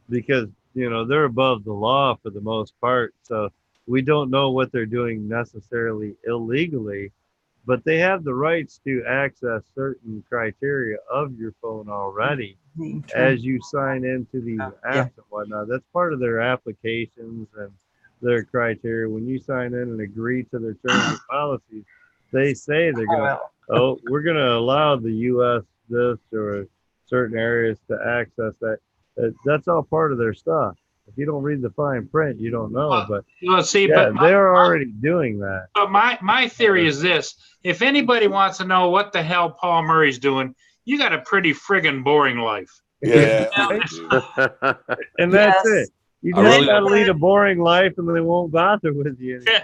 because they're above the law for the most part. So we don't know what they're doing necessarily illegally, but they have the rights to access certain criteria of your phone already as you sign into these apps and whatnot. That's part of their applications and their criteria. When you sign in and agree to their terms and policies, they say they're going to, we're going to allow the U.S. this or certain areas to access that. That's all part of their stuff. If you don't read the fine print, you don't know. But they're already doing that. But my theory is this: if anybody wants to know what the hell Paul Murray's doing, you got a pretty friggin' boring life. Yeah. And that's it. You just really gotta lead a boring life, and they won't bother with you anymore.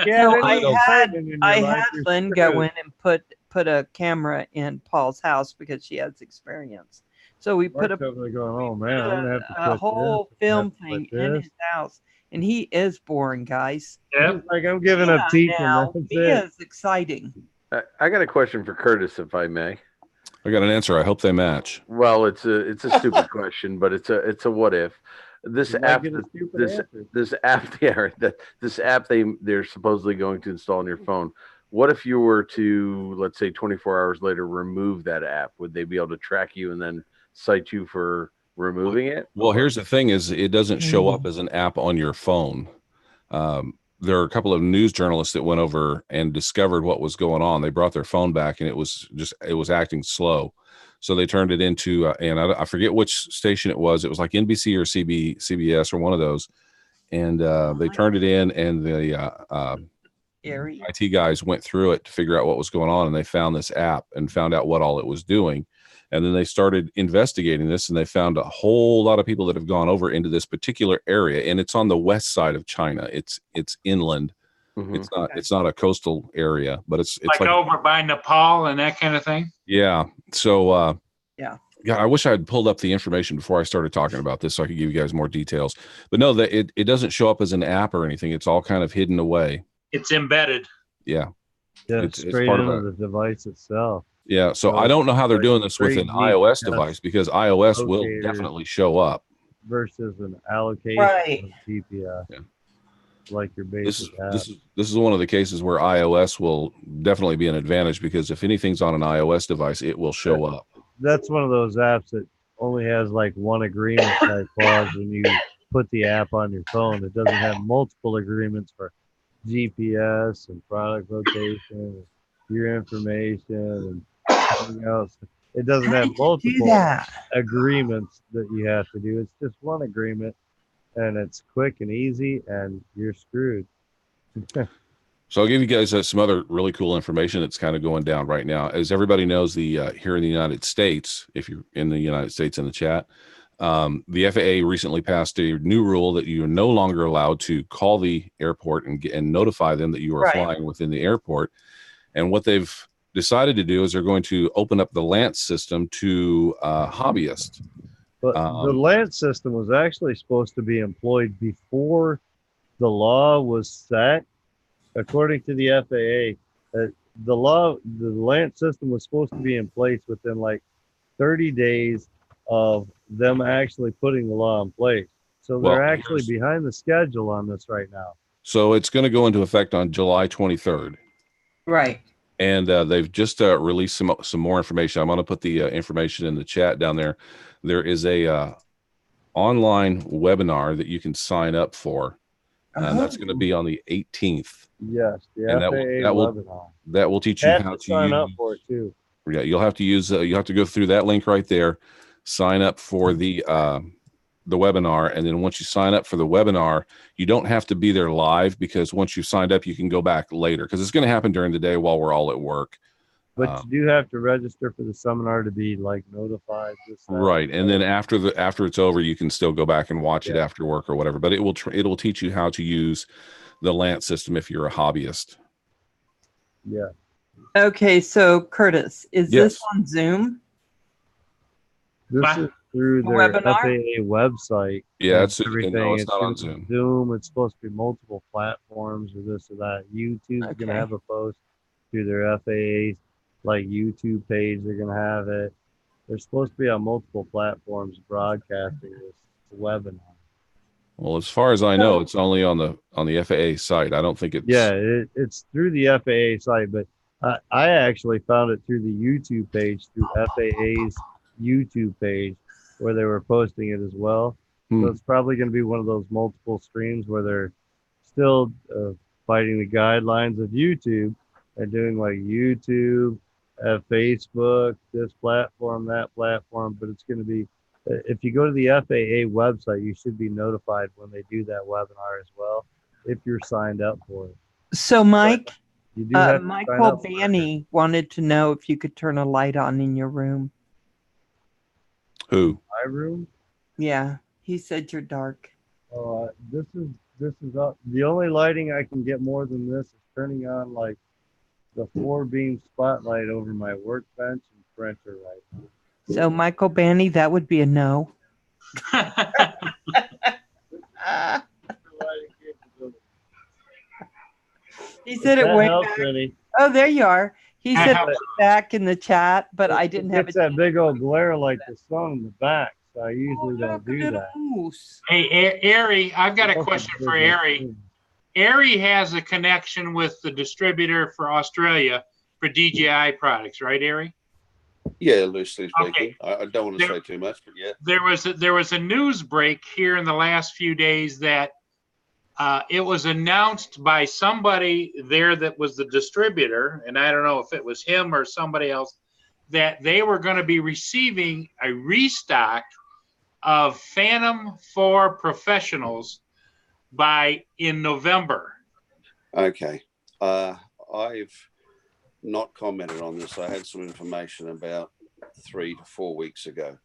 So I had Lynn go in. in and put a camera in Paul's house because she has experience. So we put Mark's over there going, oh man, I'm gonna have to a quit whole this. film thing in his house, and he is boring, guys. Yep. Like I'm giving up teaching. Now, That's he it. is exciting. I got a question for Curtis, if I may. I got an answer. I hope they match. Well, it's a stupid question, but it's a what if. This You might app, get a stupid answer. this app, this app they're supposedly going to install on your phone. What if you were to, let's say, 24 hours later, remove that app? Would they be able to track you and then cite you for removing it? Well, here's the thing: is it doesn't show up as an app on your phone. There are a couple of news journalists that went over and discovered what was going on. They brought their phone back, and it was acting slow. So they turned it into, and I forget which station it was. It was like NBC or CBS or one of those. And they turned it in, and the IT guys went through it to figure out what was going on. And they found this app and found out what all it was doing. And then they started investigating this, and they found a whole lot of people that have gone over into this particular area. And it's on the west side of China. It's inland. Mhm. It's not a coastal area, but it's Like over by Nepal and that kind of thing. yeah. So Yeah. God, I wish I had pulled up the information before I started talking about this so I could give you guys more details. But no, that it doesn't show up as an app or anything. It's all kind of hidden away. It's embedded. Yeah. Yeah, It's straight part of into a the device itself. yeah. So So I don't know how they're like doing this with straight an iOS device because iOS will locators. definitely show up. Versus an allocation Right. of GPS, Yeah. like your This basic app. this is one of the cases where iOS will definitely be an advantage because if anything's on an iOS device, it will show up. That's one of those apps that only has like one agreement type clause when you put the app on your phone. It doesn't have multiple agreements for GPS and product location, and your information, and everything else. It doesn't How have did you do multiple that? agreements that you have to do. It's just one agreement, and it's quick and easy, and you're screwed. So I'll give you guys some other really cool information that's kind of going down right now. As everybody knows, the here in the United States, if you're in the United States in the chat, the FAA recently passed a new rule that you are no longer allowed to call the airport and notify them that you are Right. flying within the airport. And what they've decided to do is they're going to open up the Lance system to hobbyists. But the Lance system was actually supposed to be employed before the law was set. According to the FAA, the Lance system was supposed to be in place within like 30 days of them actually putting the law in place. So they're Well, actually behind the schedule on this right now. So it's going to go into effect on July 23rd. Right. And they've just released some more information. I'm going to put the information in the chat down there. There is a online webinar that you can sign up for, and that's going to be on the 18th. Yes, the And FAA webinar. That will teach you Have how to to sign use, up for it too. Yeah, you'll have to use. You have to go through that link right there, sign up for the webinar, and then once you sign up for the webinar, you don't have to be there live because once you've signed up, you can go back later because it's going to happen during the day while we're all at work. But you do have to register for the seminar to be like notified. Right, and then after it's over, you can still go back and watch it after work or whatever. But it will teach you how to use the Lance system if you're a hobbyist. Yeah. Okay, so Curtis, is Yes. this on Zoom? This is through their Webinar? FAA website. Yeah, and it's everything. no, it's It's not gonna on be Zoom. Zoom. It's supposed to be multiple platforms or this or that. YouTube's Okay. gonna have a post through their FAA like YouTube page. They're gonna have it. They're supposed to be on multiple platforms broadcasting this webinar. Well, as far as I know, it's only on the FAA site. I don't think it's It's through the FAA site, but I actually found it through the YouTube page, through FAA's YouTube page, where they were posting it as well. So it's probably going to be one of those multiple streams where they're still fighting the guidelines of YouTube and doing like YouTube, Facebook, this platform, that platform. But it's going to be, if you go to the FAA website, you should be notified when they do that webinar as well, if you're signed up for it. So, Mike, You do have to sign Michael up for it. Banny wanted to know if you could turn a light on in your room. Who? My room? Yeah, he said you're dark. This is up. The only lighting I can get more than this is turning on like the 4-beam spotlight over my workbench and printer right now. So, Michael Banny, that would be a no. He said it That way helps, back. Vinny. Oh, there you are. He That said it helps. way back in the chat, but I didn't have It's that big old glare like the sun in the back, so I usually don't do that. Moose. Hey, Ari, I've got a question for Ari. Ari has a connection with the distributor for Australia for DJI products, right, Ari? Yeah, loosely speaking. Okay. I don't want to say too much, but yeah. There was a news break here in the last few days that it was announced by somebody there that was the distributor, and I don't know if it was him or somebody else, that they were going to be receiving a restock of Phantom 4 Professionals in November. Okay. I've not commented on this. I had some information about 3 to 4 weeks ago.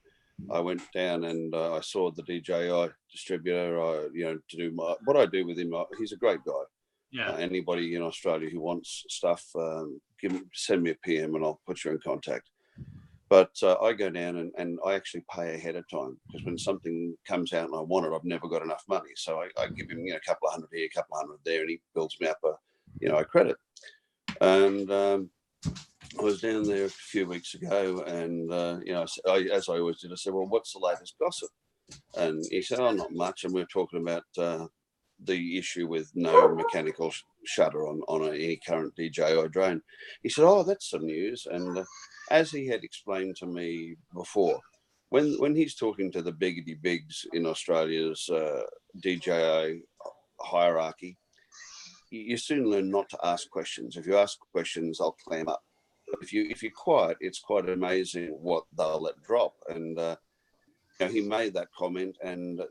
I went down and I saw the DJI distributor. To do what I do with him. He's a great guy. Yeah. Anybody in Australia who wants stuff, send me a PM and I'll put you in contact. But I go down and I actually pay ahead of time, because when something comes out and I want it, I've never got enough money. So I give him, a couple of hundred here, a couple of hundred there, and he builds me up a credit. And I was down there a few weeks ago, and as I always did, I said, "Well, what's the latest gossip?" And he said, "Oh, not much." And we were talking about the issue with no mechanical shutter on any current DJI drone. He said, "Oh, that's some news." And as he had explained to me before, when he's talking to the biggity bigs in Australia's DJI hierarchy, you soon learn not to ask questions. If you ask questions, they'll clam up. But if you're quiet, it's quite amazing what they'll let drop. And he made that comment, and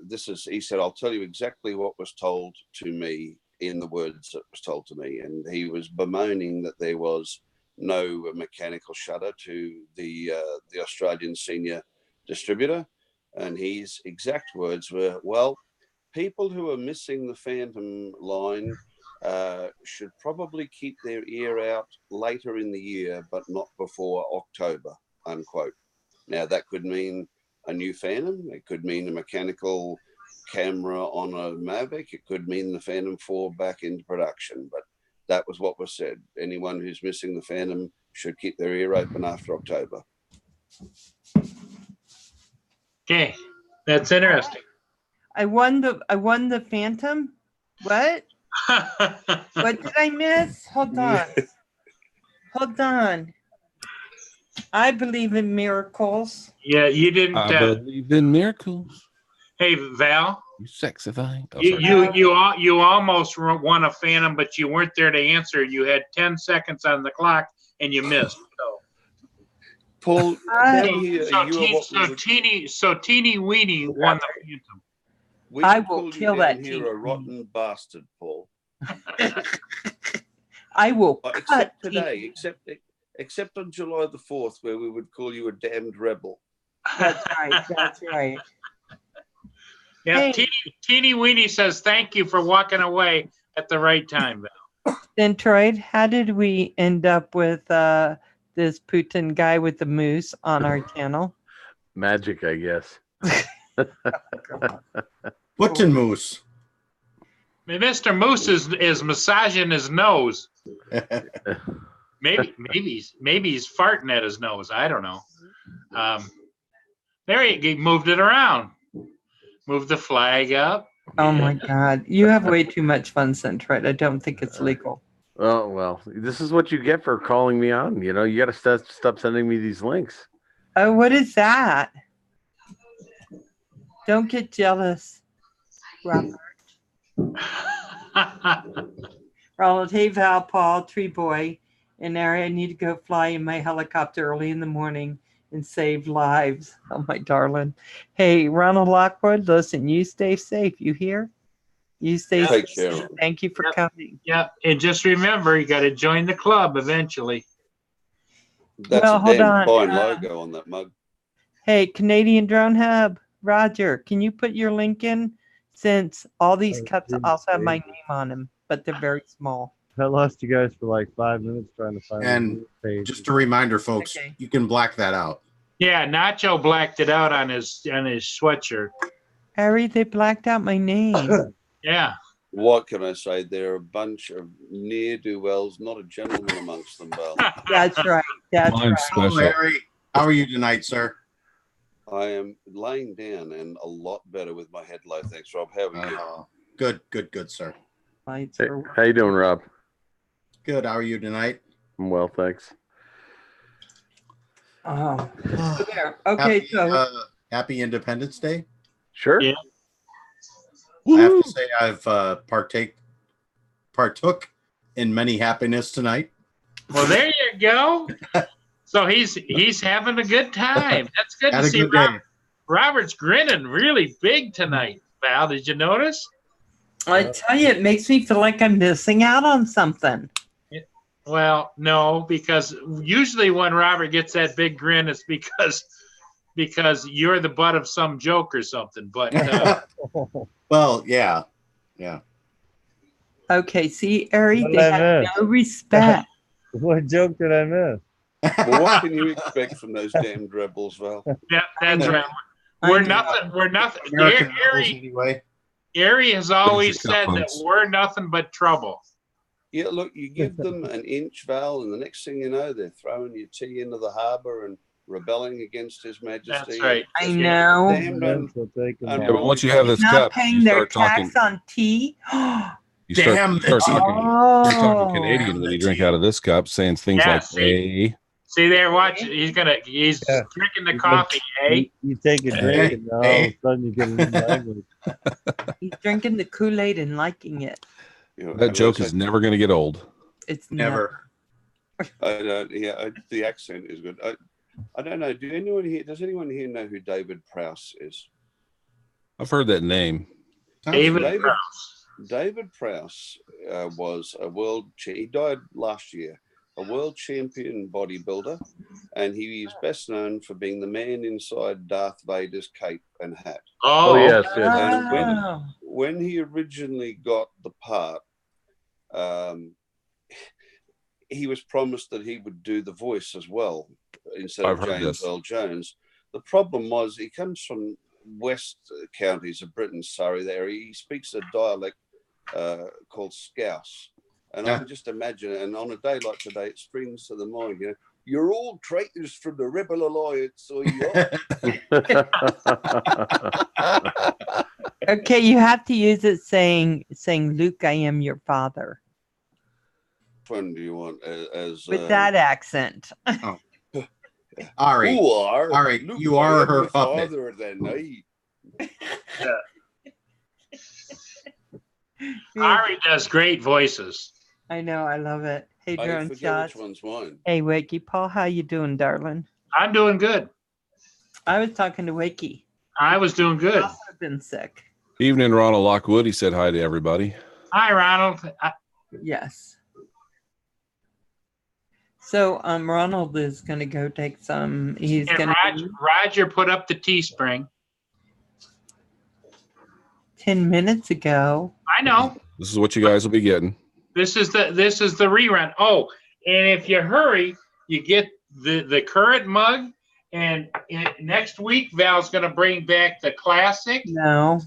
he said, "I'll tell you exactly what was told to me in the words that was told to me." And he was bemoaning that there was no mechanical shutter to the Australian senior distributor. And his exact words were, "Well, people who are missing the Phantom line should probably keep their ear out later in the year, but not before October," unquote. Now, that could mean a new Phantom. It could mean a mechanical camera on a Mavic. It could mean the Phantom 4 back into production. But that was what was said. Anyone who's missing the Phantom should keep their ear open after October. Okay, that's interesting. I won the Phantom. What? What did I miss? Hold on. Hold on. I believe in miracles. Yeah, you didn't. I believe in miracles. Hey, Val. You sexy thing. Oh, you almost won a Phantom, but you weren't there to answer. You had 10 seconds on the clock, and you missed. So, Paul, Teeny Weeny won the Phantom. I will kill that teeny. A rotten bastard, Paul. I will except today, except on July the 4th, where we would call you a damned rebel. That's right. That's right. Yeah, hey. Teeny Weeny says thank you for walking away at the right time, Val. Dentroid, how did we end up with this Putin guy with the moose on our channel? Magic, I guess. Putin moose. Mr. Moose is massaging his nose. Maybe he's farting at his nose. I don't know. There he moved it around. Moved the flag up. Oh my God! You have way too much fun, Centroid. I don't think it's legal. Oh well, this is what you get for calling me on. You got to stop sending me these links. Oh, what is that? Don't get jealous, Robert. Ronald, hey Val, Paul, Tree Boy, and Ari, I need to go fly in my helicopter early in the morning and save lives. Oh my darling. Hey, Ronald Lockwood, listen, you stay safe. You hear? You stay safe. Thank you for coming. Yeah, and just remember, you got to join the club eventually. That's a damn fine logo on that mug. Hey, Canadian Drone Hub, Roger, can you put your link in? Since all these cups also have my name on them, but they're very small. I lost you guys for like 5 minutes trying to find. And just a reminder, folks, you can black that out. Yeah, Nacho blacked it out on his sweatshirt. Harry, they blacked out my name. Yeah. What can I say? They're a bunch of ne'er-do-wells, not a gentleman amongst them, Val. That's right. That's right. Hello, Harry. How are you tonight, sir? I am laying down and a lot better with my head low. Thanks, Rob. How are you? Good, sir. Hey, how you doing, Rob? Good. How are you tonight? I'm well, thanks. Oh, okay. Happy Independence Day. Sure. Yeah. I have to say I've partook in many happiness tonight. Well, there you go. So he's having a good time. That's good to see. Robert's grinning really big tonight. Val, did you notice? I tell you, it makes me feel like I'm missing out on something. Well, no, because usually when Robert gets that big grin, it's because you're the butt of some joke or something. But well, yeah. Okay, see, Ari, What they did I have miss? no respect. What joke did I miss? Well, what can you expect from those damned rebels, Val? Yeah, that's know. right. I We're know. nothing. We're nothing. American rebels Ari, anyway. Ari has always Basic said that components. we're nothing but trouble. Yeah, look, you give them an inch, Val, and the next thing you know, they're throwing your tea into the harbour and rebelling against His Majesty. That's right. I Just know. damned Yes, I'll take them Yeah, Yeah, all. but once you have this Not cup, paying you their start talking. tax on tea. You start, Damn you the start talking. tea. Start talking Oh, Canadian when you drink tea. out of this cup, saying things Yeah, like see? "hey." See there, watch. He's Yeah. drinking the coffee, eh? You take a drink and all of a sudden you get a new language. he's drinking the Kool-Aid and liking it. you know, That and joke I is say, never going to get old. It's Never. the accent is good. I don't know. Does anyone here know who David Prowse is? I've heard that name. David Prowse. David Prowse was a he died last year, a world champion bodybuilder, and he is best known for being the man inside Darth Vader's cape and hat. Oh, yes, yes. And Oh. when he originally got the part, he was promised that he would do the voice as well instead I've of heard James this. Earl Jones. The problem was he comes from west counties of Britain, Surrey. There, he speaks a dialect called Scouse, and I can just imagine. And on a day like today, it springs to the mind. You know, you're all traitors from the Rebel Alliance, so you are. Okay, you have to use it saying, Luke, I am your father. Which one do you want as With that accent. Ari, who are? Ari, Look, you I are am her your puppet. father then, eh? Ari does great voices. I know, I love it. Hey, I drone forget shots. which one's mine. Hey, Wakey Paul, how you doing, darling? I'm doing good. I was talking to Wakey. I was doing good. I've been sick. Evening, Ronald Lockwood. He said hi to everybody. Hi, Ronald. Yes. So Ronald is gonna go take some. He's And gonna Roger put up the Teespring. 10 minutes ago. I know. This is what you guys will be getting. This is the rerun. Oh, and if you hurry, you get the current mug. And next week, Val's going to bring back the classic. No.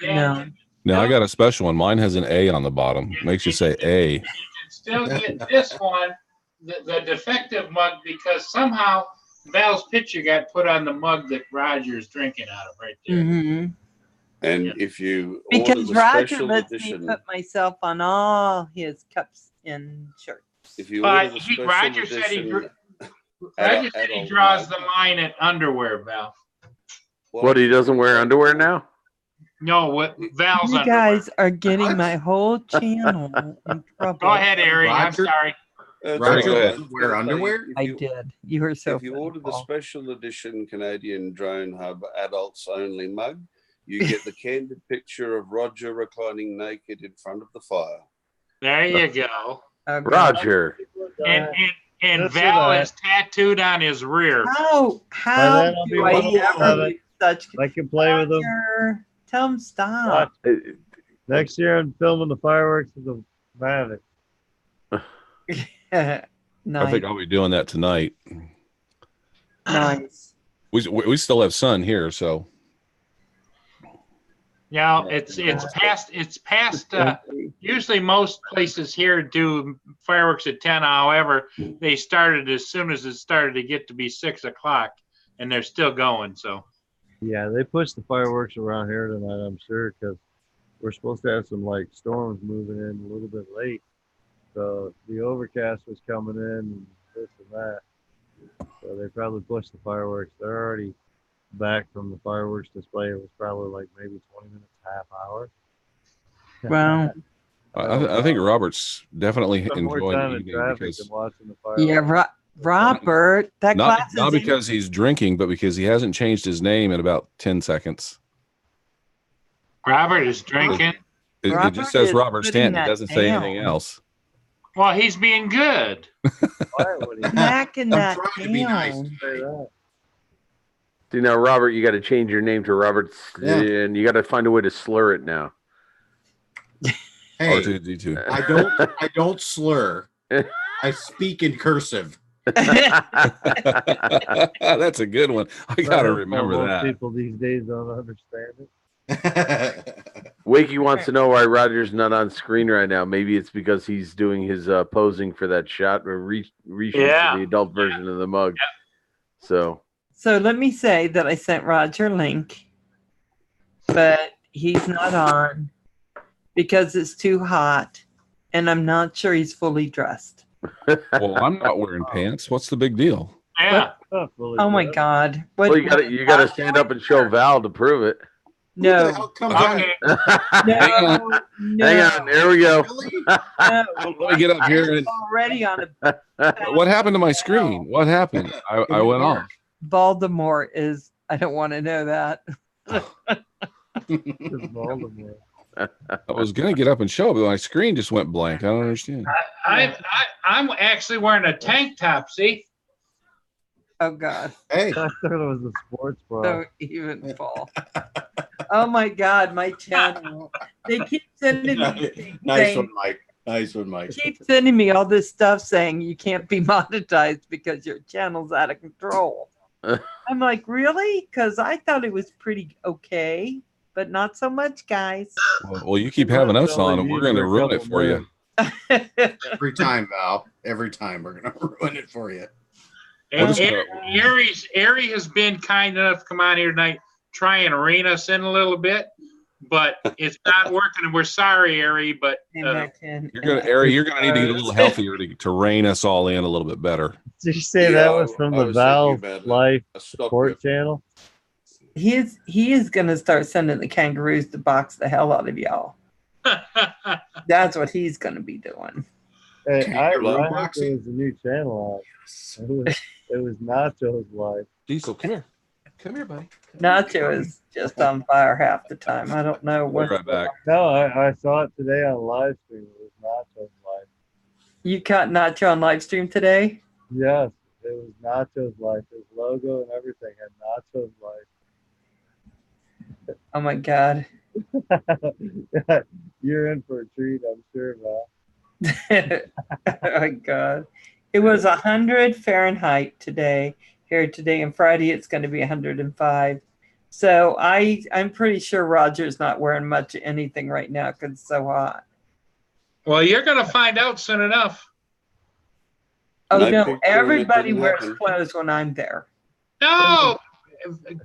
No. Now I got a special one. Mine has an A on the bottom. Makes you say A. You can still get this one, the defective mug, because somehow Val's picture got put on the mug that Roger's drinking out of right there. Mm-hmm. And if you Because order the Roger special lets edition, me put myself on all his cups and shirts. if you order the special Roger said edition, Roger said he draws the line at underwear, Val. What, he doesn't wear underwear now? No, what Val's You underwear. guys are getting my whole channel in trouble. Go ahead, Ari. I'm Roger? sorry. Roger go ahead. doesn't wear underwear? I did. You were so If you order the funny, special edition Canadian Drone Hub adults only mug, you get the candid picture of Roger reclining naked in front of the fire. There you go. Paul. Okay. Roger. And That's Val what is tattooed on his rear. How then I'll do be I watching ever it. be such I can play with them. Roger, tell him stop. Next year, I'm filming the fireworks with the Mavic. I Nice. think I'll be doing that tonight. Nice. We still have sun here, so Yeah, it's past. Usually, most places here do fireworks at 10. However, they started as soon as it started to get to be 6 o'clock, and they're still going. So Yeah, they pushed the fireworks around here tonight, I'm sure, because we're supposed to have some like storms moving in a little bit late. So the overcast was coming in and this and that. So they probably pushed the fireworks. They're already back from the fireworks display. It was probably like maybe 20 minutes, half hour. Wow. I think Robert's definitely Some more enjoying time the in evening traffic because than watching the fireworks. Yeah, Robert, that class not is because he's drinking, but because he hasn't changed his name in about 10 seconds. Robert is drinking. It Robert just says is Robert putting Stanton. It that doesn't say anything down. else. Well, he's being good. smacking I'm that trying to be nice. down. Say that. See, now, Robert, you got to change your name to Robert, Yeah. and you got to find a way to slur it now. Hey, R2D2. I don't slur. I speak in cursive. That's a good one. I gotta remember Most that. people these days don't understand it. Wakey wants to know why Roger's not on screen right now. Maybe it's because he's doing his posing for that shot or reshoot for the adult version of the mug. So let me say that I sent Roger a link, but he's not on because it's too hot, and I'm not sure he's fully dressed. Well, I'm not wearing pants. What's the big deal? Yeah. Oh my God! well, you gotta stand up and show Val to prove it. Who the No, hell comes on? Okay. no, Hang on, there we go. Really? no. Let me get up here. And, Already on a what happened to my screen? What happened? I went off. Baltimore is. I don't want to know that. It's Baltimore. I was gonna get up and show, but my screen just went blank. I don't understand. I'm actually wearing a tank top. See? Oh God! Hey, I thought it was a sports bra. Don't even fall. Oh my God! My channel. They keep sending me things nice saying, one, Mike. Nice one, Mike. keep sending me all this stuff saying you can't be monetized because your channel's out of control. I'm like, really? Because I thought it was pretty okay, but not so much, guys. Well, you keep having us on, and we're gonna ruin it for you. Every time, Val. Every time we're gonna ruin it for you. And What is Ari has been kind enough to come on here tonight, try and rein us in a little bit, but it's not working. And we're sorry, Ari, but You're gonna need to get a little healthier to rein us all in a little bit better. Did you say Yeah, that was from I the was Val thinking about Life a support stopgap. channel? He is going to start sending the kangaroos to box the hell out of y'all. That's what he's going to be doing. Hey, Kangaroo I heard boxing? there was a new channel out. It was Nacho's Life. Diesel, come here. Come here, buddy. Nacho is just on fire half the time. I don't know We'll what. be right back. No, I saw it today on live stream. It was Nacho's Life. You caught Nacho on live stream today? Yes, it was Nacho's Life. His logo and everything had Nacho's Oh my God. Life. You're in for a treat, I'm sure, Val. Oh my God. It was 100 Fahrenheit today. Here today, and Friday it's going to be 105. So I'm pretty sure Roger's not wearing much of anything right now because it's so hot. well, you're going to find out soon enough. Oh No no, picture, everybody it didn't wears happen. clothes when I'm there. No,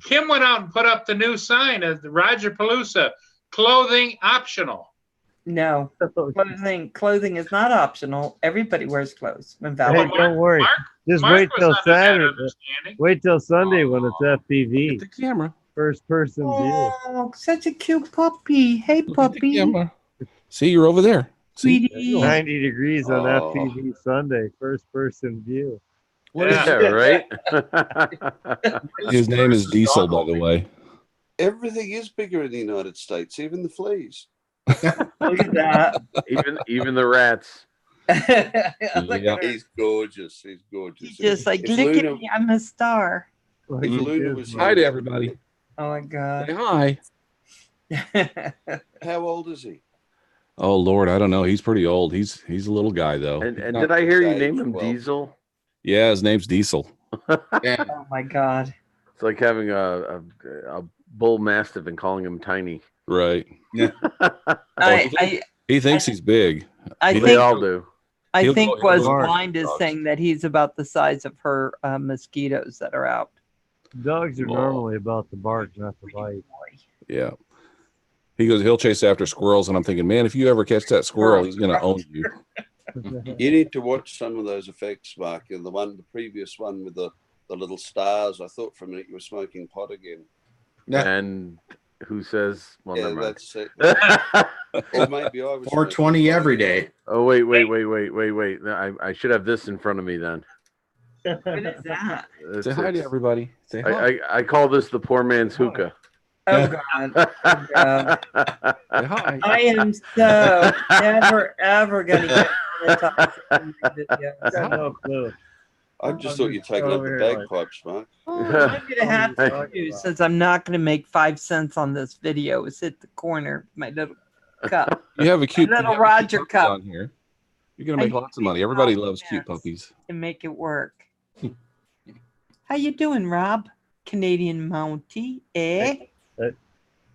Kim went out and put up the new sign of the Roger Palooza, clothing optional. No, clothing is not optional. Everybody wears clothes when Hey, Valentine's. don't worry. Mark- Just Mark wait was till under that Saturday. understanding. Wait till Sunday when it's FPV. Get the camera. First person view. Oh, such a cute puppy. Hey, Look at the puppy. camera. See, you're over there. See? Sweetie. 90 degrees on Oh. FPV Sunday. First person view. Yeah, right. His name is Diesel, by the way. Everything is bigger in the United States, even the fleas. Look at that. even the rats. Look Yeah. at her. He's gorgeous. He's gorgeous. She's just like, If look at Luna- me, I'm a star. Like If it Luna is, was man. Hi to everybody. Oh my Say God. hi. How old is he? Oh Lord, I don't know. He's pretty old. He's a little guy though. And Not- did I hear you Age, name him well. Diesel? Yeah, his name's Diesel. Yeah. Oh my God. It's like having a bull mastiff and calling him tiny. Right. I He thinks he's big. I He They think all do. I he'll think go- was he'll go- blind is dogs. saying that he's about the size of her mosquitoes that are out. Dogs are Whoa. normally about the bark, not the bite. Yeah. He goes, he'll chase after squirrels, and I'm thinking, man, if you ever catch that squirrel, he's gonna own you. You need to watch some of those effects, Mark. And the previous one with the little stars. I thought for a minute you were smoking pot again. And who says? Well, Yeah, never mind. that's it. Or maybe I was 420 every day. Oh wait. No, I should have this in front of me then. What is that? Say hi to everybody. Say hi. I call this the poor man's hookah. Oh God. Oh, God. Say hi. I am so never ever gonna get monetized in my videos. Got no clue. I just thought you'd taken up Over the here, bagpipes, Mark. Oh, I'm gonna have to Talk do about. since I'm not gonna make 5 cents on this video. It's hit the corner. My little cup. You have a cute Little you have a cute Roger puppy cup. on here. You're gonna I make need lots of money. Everybody loves cute compliments. puppies. And make it work. How you doing, Rob? Canadian Mountie, eh?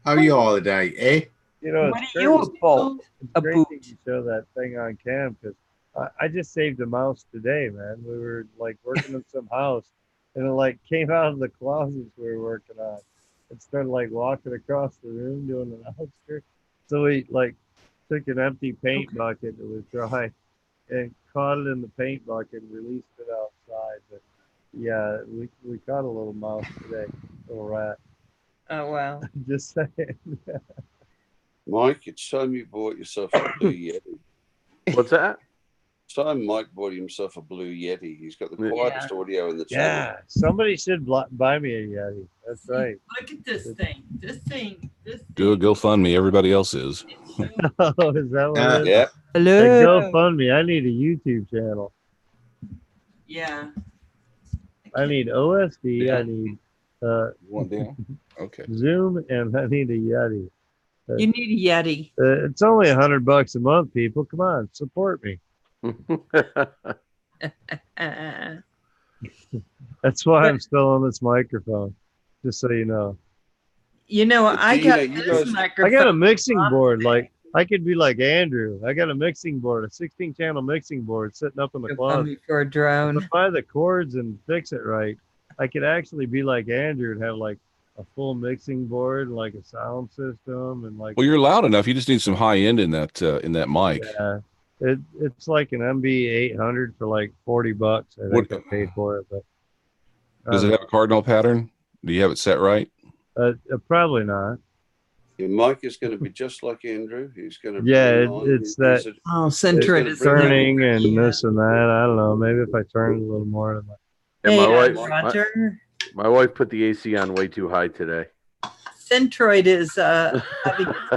How are you all today, eh? You know, What it's are you crazy. a boat? It's A great boot. that you show that thing on cam because I just saved a mouse today, man. We were like working in some house and it like came out of the closets we were working on. It started like walking across the room doing an Oscar. So we like took an empty paint bucket that was dry and caught it in the paint bucket and released it outside. But yeah, we caught a little mouse today, little rat. Oh, wow. Just saying. Mike, it's time you bought yourself a Blue Yeti. What's that? It's time Mike bought himself a Blue Yeti. He's got the quietest audio in the channel. Yeah, somebody should buy me a Yeti. That's right. Look at this thing. This thing. Do a GoFundMe. Everybody else is. Oh, is that what it is? Yeah. Hello. Hey, GoFundMe. I need a YouTube channel. Yeah. I need OSD. Yeah. I need You want down? Okay. Zoom, and I need a Yeti. You need a Yeti. It's only $100 a month, people. Come on, support me. That's why I'm still on this microphone, just so you know. You know, I got you this guys- microphone. I got a mixing board. Like I could be like Andrew. I got a mixing board, a 16-channel mixing board sitting up in the closet. for a If drone. I buy the cords and fix it right, I could actually be like Andrew and have like a full mixing board, like a sound system, and like Well, you're loud enough. You just need some high end in that mic. yeah, it's like an MB 800 for like $40. I think I paid for it, but Does it have a cardinal pattern? Do you have it set right? probably not. Your mic is going to be just like Andrew. He's going to It's that Oh, Centroid It's is turning and Yeah. this and that. I don't know. Maybe if I turn it a little more. And Hey, my Roger. my wife put the AC on way too high today. Centroid is having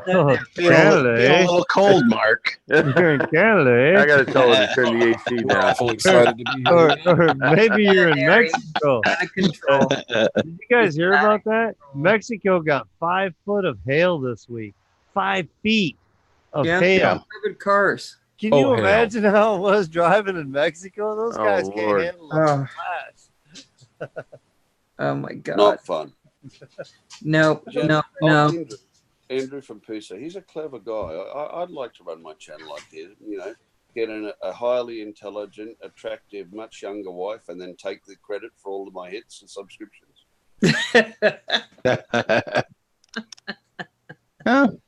Oh, Canada, Feel a eh? little cold, Mark. You're in Canada, I eh? gotta tell her to turn the AC We're down. awful excited to be here. Or maybe you're in Area. Mexico. out of control. Did you guys hear about that? Mexico got 5 foot of hail this week. 5 feet of Yeah. hail. Covered cars. Can Oh, you hail. imagine how it was driving in Mexico? Those Oh, guys can't Lord. handle Oh. the flash. Oh my God. not fun. No, no, no. Andrew from Pisa, he's a clever guy. I'd like to run my channel like his, get a highly intelligent, attractive, much younger wife and then take the credit for all of my hits and subscriptions. Oh,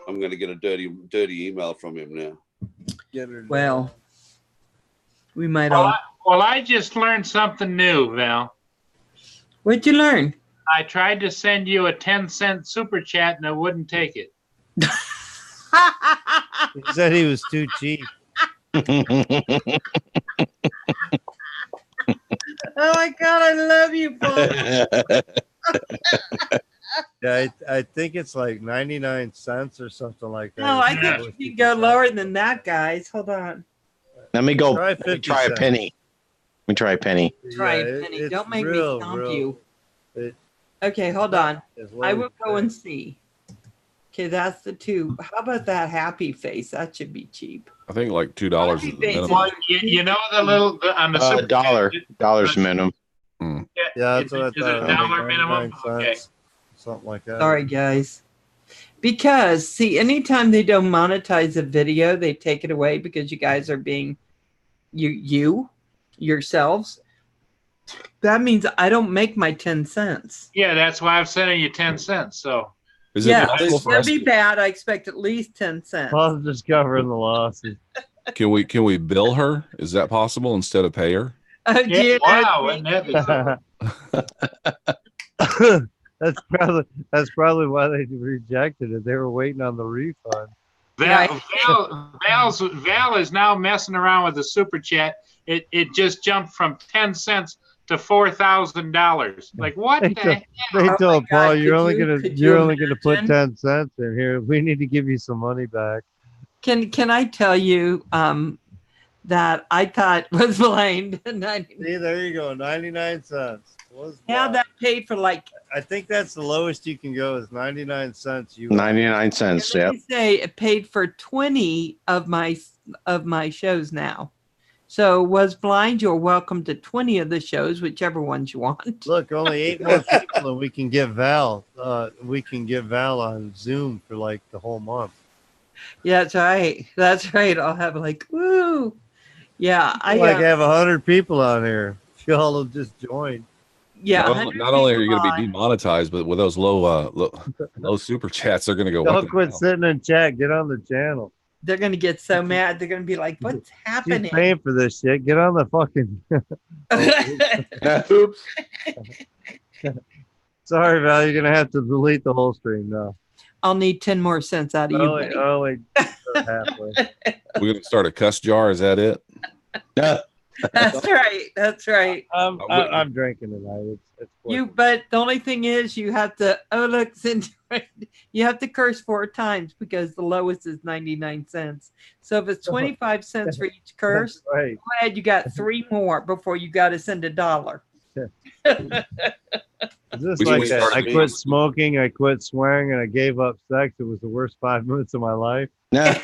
I'm going to get a dirty email from him now. Well, we might all. Well, I just learned something new, Val. What'd you learn? I tried to send you a 10-cent super chat and I wouldn't take it. He said he was too cheap. Oh my God, I love you, Paul. Yeah, I think it's like 99 cents or something like that. No, I think you could go lower than that, guys. Hold on. let me go. Try Let me 50 try a cents. penny. Let me try a penny. Try Yeah, it, Penny. it's Don't make real, me stomp real- you. it- Okay, hold on. It's I what will it go and says. see. Okay, that's the two. How about that happy face? That should be cheap. I think like $2 is the minimum. Well, you know the little on the super $1 minimum. Yeah, that's what I Is it thought. a dollar 99 minimum? Okay. cents, something like that. Sorry, guys. Because see, anytime they don't monetize a video, they take it away because you guys are being yourselves. That means I don't make my 10 cents. Yeah, that's why I'm sending you 10 cents. So Is it Yeah, possible it's for gonna us? be bad. I expect at least 10 cents. Paul's just covering the losses. Can we bill her? Is that possible instead of pay her? Oh, yeah, dear. wow, wouldn't that be something? That's probably why they rejected it. They were waiting on the refund. Val is now messing around with the super chat. It just jumped from 10 cents to $4,000. Like what They the told- heck? They Oh told my Paul, God, you're only could you gonna put imagine? 10 cents in here. We need to give you some money back. Can I tell you that I thought was blind? See, there you go, 99 cents. Have that paid for like. I think that's the lowest you can go is 99 cents. 99 cents. Let Yep. me say it paid for 20 of my shows now. So was blind, you're welcome to 20 of the shows, whichever ones you want. Look, only 8 more people, and we can get Val. We can get Val on Zoom for like the whole month. Yeah, that's right. That's right. I'll have like, woo. Yeah, I have 100 people on here. If y'all will just join. Yeah, Not only are you going to be demonetized, but with those low super chats, they're going to go. Don't quit sitting in chat. Get on the channel. They're going to get so mad. They're going to be like, what's happening? She's paying for this shit. Get on the fucking. Oops. Sorry, Val. You're going to have to delete the whole stream now. I'll need 10 more cents out of you. Buddy. Halfway. We're going to start a cuss jar. Is that it? That's right. That's right. I'm drinking tonight. But the only thing is, you have to. Oh, look, you have to curse 4 times because the lowest is 99 cents. So if it's 25 cents for each curse, right. Go ahead. You got 3 more before you got to send $1. Is this like that? I quit smoking, I quit swearing, and I gave up sex. It was the worst 5 minutes of my life. Yeah.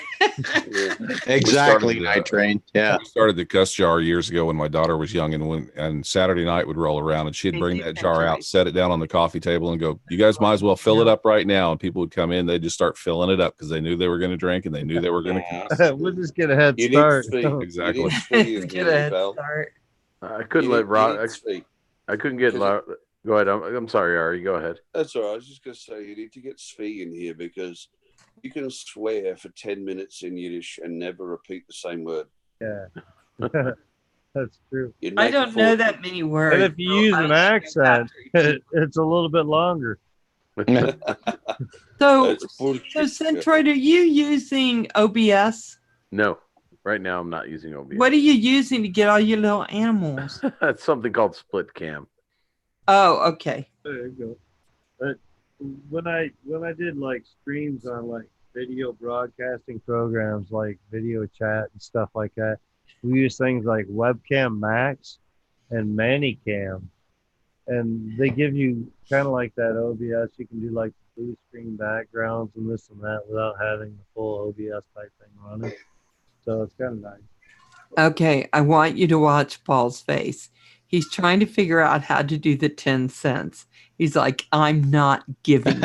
Exactly, Night Train. Yeah. We started the cuss jar years ago when my daughter was young, and Saturday night would roll around and she'd bring that jar out, set it down on the coffee table, and go, "You guys might as well fill it up right now." And people would come in, they'd just start filling it up because they knew they were going to drink and they knew they were going to cuss. We'll just get a head start. Exactly. Get a head start. I couldn't let Rod. I couldn't get. Go ahead. I'm sorry, Ari. Go ahead. That's all right. I was just going to say you need to get Svi in here because you can swear for 10 minutes in Yiddish and never repeat the same word. Yeah. That's true. I don't know that many words. And if you use an accent, it's a little bit longer. So Centroid, are you using OBS? No. Right now, I'm not using OBS. What are you using to get all your little animals? That's something called Split Cam. Oh, okay. There you go. But when I did like streams on like video broadcasting programs like video chat and stuff like that, we use things like Webcam Max and Manicam, and they give you kind of like that OBS. You can do like blue screen backgrounds and this and that without having the full OBS type thing running. So it's kind of nice. Okay, I want you to watch Paul's face. He's trying to figure out how to do the 10 cents. He's like, I'm not giving. You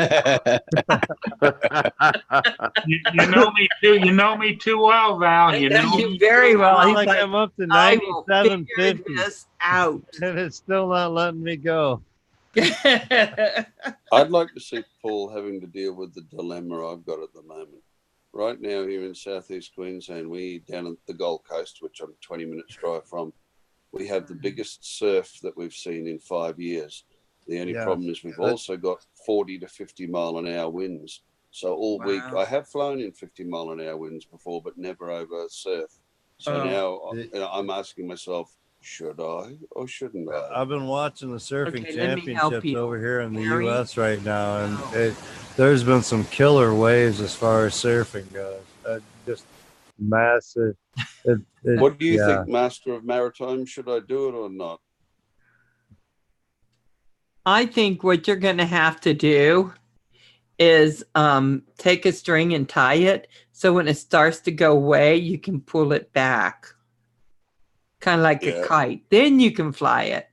know me too. You know me too well, Val. You know you me very well. He's He's like, like, I'm up to I will figure 97.50, this out. and it's still not letting me go. I'd like to see Paul having to deal with the dilemma I've got at the moment. Right now here in southeast Queensland, we down at the Gold Coast, which I'm 20 minutes drive from, we have the biggest surf that we've seen in 5 years. The only problem is we've also got 40 to 50 mile an hour winds. So all week, I have flown in 50 mile an hour winds before, but never over surf. So now I'm asking myself, should I or shouldn't I? I've been watching the surfing Okay, let me help championships you. over here in the Mary? U.S. right now, and there's been some killer waves as far as surfing goes. Just massive. What do you think, Master of Maritime? Should I do it or not? I think what you're going to have to do is take a string and tie it so when it starts to go away, you can pull it back. Kind of like a kite. Then you can fly it.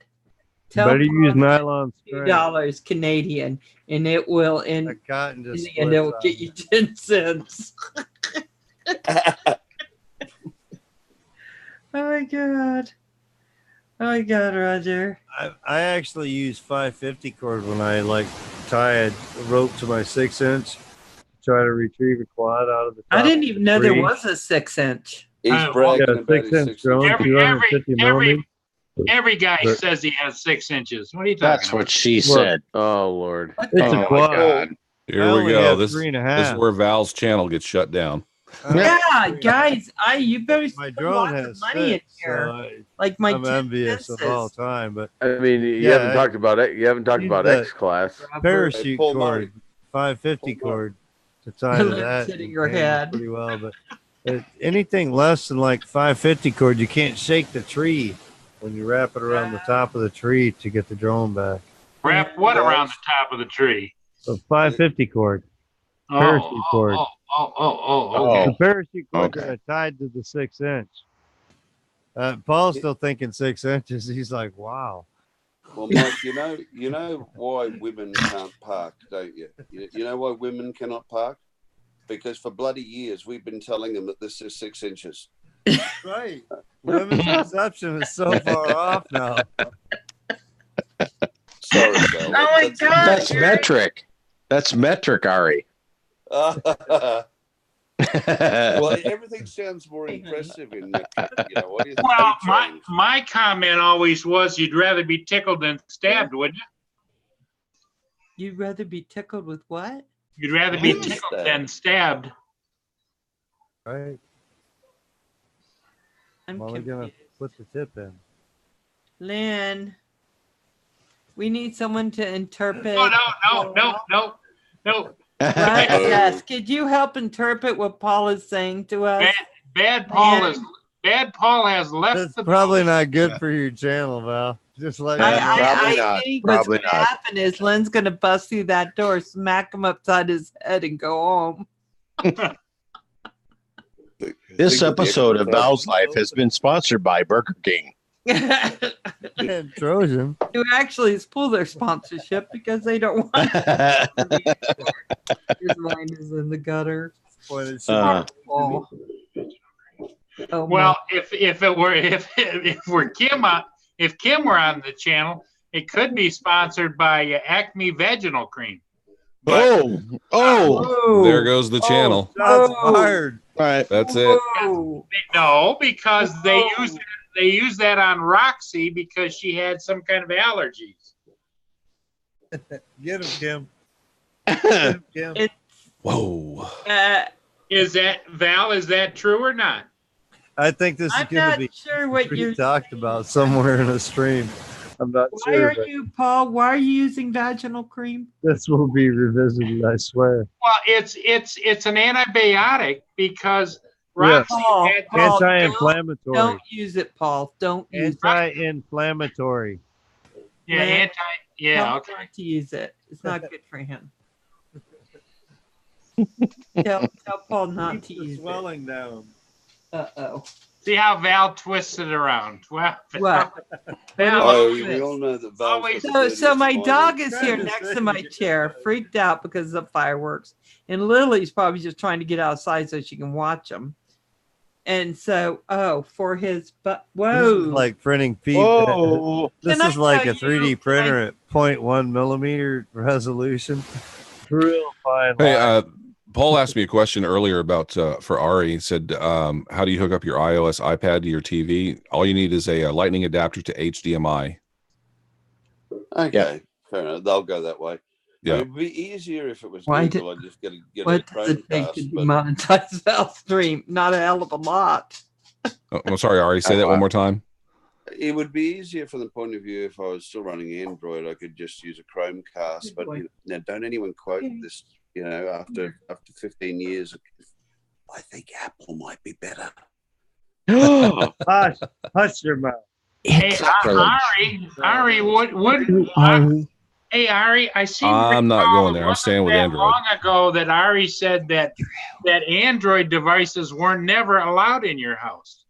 Better use nylon string. $2 Canadian, and it will A cotton just and it will get you 10 cents. Oh my god. Oh my god, Roger. I actually use 550 cord when I like tie a rope to my 6-inch to try to retrieve a quad out of the top. I didn't even know there was a 6-inch. He's bragging Yeah, about 6-inch his drone, 250 millimeters. Every guy says he has 6 inches. What are you talking That's about? what she said. Oh, Lord. It's a quad. God. Here I we only go. have This 3.5. is where Val's channel gets shut down. Yeah, guys, you better My spend drone lots of has money in 6, here. so Like my I'm 10 envious of all senses. time. But I mean, you Yeah, haven't talked about it. You haven't talked use about the- X class. parachute Paul cord, 550 cord to tie to that. Hitting your handles head. pretty well, but anything less than like 550 cord, you can't shake the tree. when you wrap it around the top of the tree to get the drone back. Wrap what around the top of the tree? So 550 cord. Oh, Parachute cord. Okay. The parachute cords Okay. are tied to the 6-inch. Paul's still thinking 6 inches. He's like, wow. Well, Mike, you know why women can't park, don't you? You know why women cannot park? Because for bloody years we've been telling them that this is 6 inches. Right. Women's perception is so far off now. Sorry, Val. Oh my God. That's metric. That's metric, Ari. Well, everything sounds more impressive in what do you think? Well, Trained. my comment always was you'd rather be tickled than stabbed, wouldn't you? You'd rather be tickled with what? You'd rather be Than tickled stabbed. than stabbed. Right. I'm I'm only going to confused. put the tip in. Lynn, we need someone to interpret. No. What? Yes. Could you help interpret what Paul is saying to us? Bad Paul has left That's the probably building. not good for your channel, Val. Just like Probably not. I think what's Probably going to not. happen is Lynn's going to bust through that door, smack him upside his head, and go home. This episode of Val's Life has been sponsored by Burger King. Trojan. Who actually has pulled their sponsorship because they don't want his mind is in the gutter. Boy, this Uh, Oh. Oh, Well, if Kim were on the channel, it could be sponsored by Acme Vaginal Cream. oh, There goes the channel. shots Oh. fired. right. That's it. Whoa. No, because they use that on Roxy because she had some kind of allergies. Get him, Kim. Get him, Kim. It- Whoa. Is that true or not? I think this is I'm going to not be sure what you're. talked about somewhere in a stream. I'm not Why sure, are but you, Paul? Why are you using vaginal cream? this will be revisited, I swear. Well, it's an antibiotic because Yeah. Roxy Paul, had Paul, Anti-inflammatory. Don't use it, Paul. Don't use it. Anti-inflammatory. yeah, Tell him okay. not to use it. It's not good for him. tell Paul not to use it. down. Uh-oh. See how Val twists it around. Well, What? Val, Oh, we all know that Val's Always- got the So my dirtiest dog mind. is here next to my chair, freaked out because of the fireworks. And Lily's probably just trying to get outside so she can watch them. And so, for his butt. Whoa. This is like printing feedback. Whoa. This Can I is like tell a 3D you- printer at 0.1 millimeter resolution. Real fine Hey, line. Paul asked me a question earlier about for Ari. He said, how do you hook up your iOS iPad to your TV? All you need is a lightning adapter to HDMI. Okay, fair enough. They'll go that way. Yeah. It would be easier if it was Why Google. I'd just get a What does it take to Chromecast. But demonetize Val's stream? Not a hell of a lot. Oh, I'm sorry, Ari. Say that one more time. it would be easier from the point of view if I was still running Android. I could just use a Chromecast. But now, don't anyone quote this. You know, after 15 years, I think Apple might be better. Hush your mouth. Hey, Ari, hey, Ari, I see. I'm not going there. I'm staying with Android. Long ago, that Ari said that Android devices weren't never allowed in your house.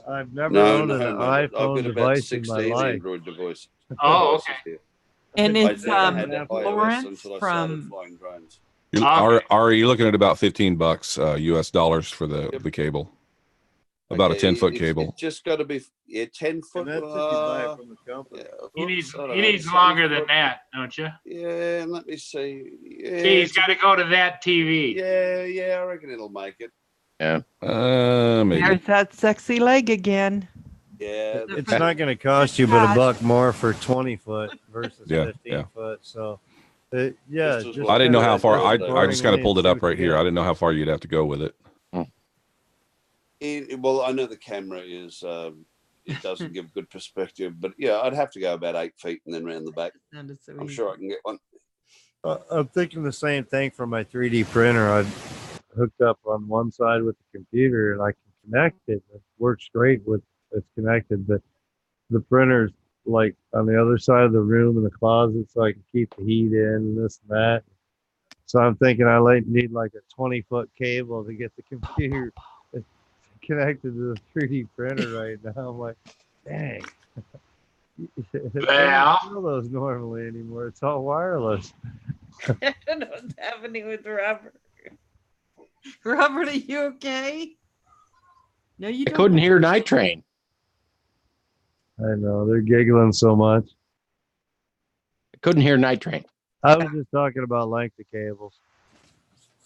I've never No, owned an no, I've iPhone got about device in my 16 life. Android devices. Oh, okay. And I it's never had iOS Lawrence until I started from flying drones. Ari, you're looking at about $15 US dollars for the cable. About a 10-foot cable. It's just got to be 10 foot. And that's if you buy it from the company. He needs longer than that, don't you? Yeah, and let me see. Yeah, See, he's got to go to that TV. Yeah, I reckon it'll make it. Maybe. there's that sexy leg again. Yeah, It's not going to cost you but $1 more for 20 foot versus Yeah, 15 yeah. foot. So, This is just what I didn't know kinda how far. I accordingly just kind of pulled it see up what right you here. get. I didn't know how far you'd have to go with it. well, I know the camera is. It doesn't give good perspective, but yeah, I'd have to go about 8 feet and then round the back. I'm sure I can get one. I'm thinking the same thing for my 3D printer. I hooked up on one side with the computer and I can connect it. It works great with it's connected, but the printer's like on the other side of the room in the closet, so I can keep the heat in and this and that. So I'm thinking I need like a 20-foot cable to get the computer connected to the 3D printer right now. I'm like, dang. Val. I don't know those normally anymore. It's all wireless. I don't know what's happening with Robert. Robert, are you okay? No, you I don't. couldn't hear Night Train. I know they're giggling so much. I couldn't hear Night Train. I was just talking about length of cables.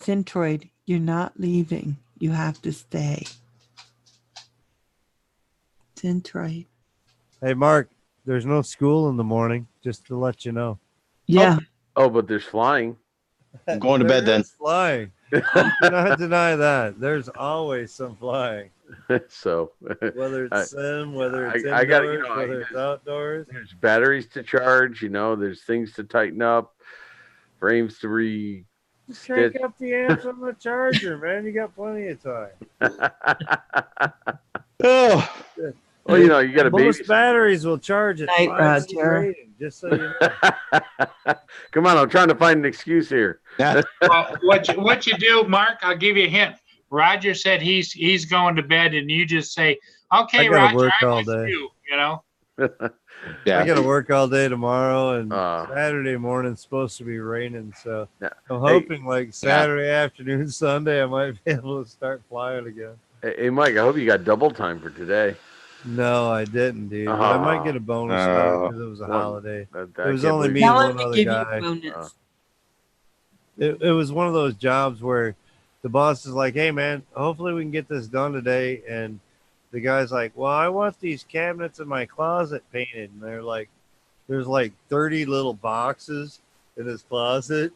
Centroid, you're not leaving. You have to stay. Centroid. Hey, Mark, there's no school in the morning, just to let you know. Yeah. Oh, but there's flying. I'm going to bed then. Flying. Do not deny that. There's always some flying. So Whether it's sim, whether it's I got, indoors, whether it's outdoors. there's batteries to charge, there's things to tighten up, frames to Crank up the amps on the charger, man. You got plenty of time. Oh, Well, you got to Most batteries will charge at Night, 5 Roger. rating, just so you know. Come on, I'm trying to find an excuse here. Well, what you do, Mark? I'll give you a hint. Roger said he's going to bed, and you just say, "Okay, I gotta Roger, work I'm all with day. you." yeah. I got to work all day tomorrow, and Uh. Saturday morning's supposed to be raining. So Yeah. I'm hoping like Saturday afternoon, Sunday, I might be able to start flying again. Hey, Mike, I hope you got double time for today. No, I didn't, dude. But I might get a bonus because it was a holiday. It was only me and Tell him one to other give you guy. a bonus. It was one of those jobs where the boss is like, hey, man, hopefully we can get this done today. And the guy's like, well, I want these cabinets in my closet painted. And they're like, there's like 30 little boxes in his closet,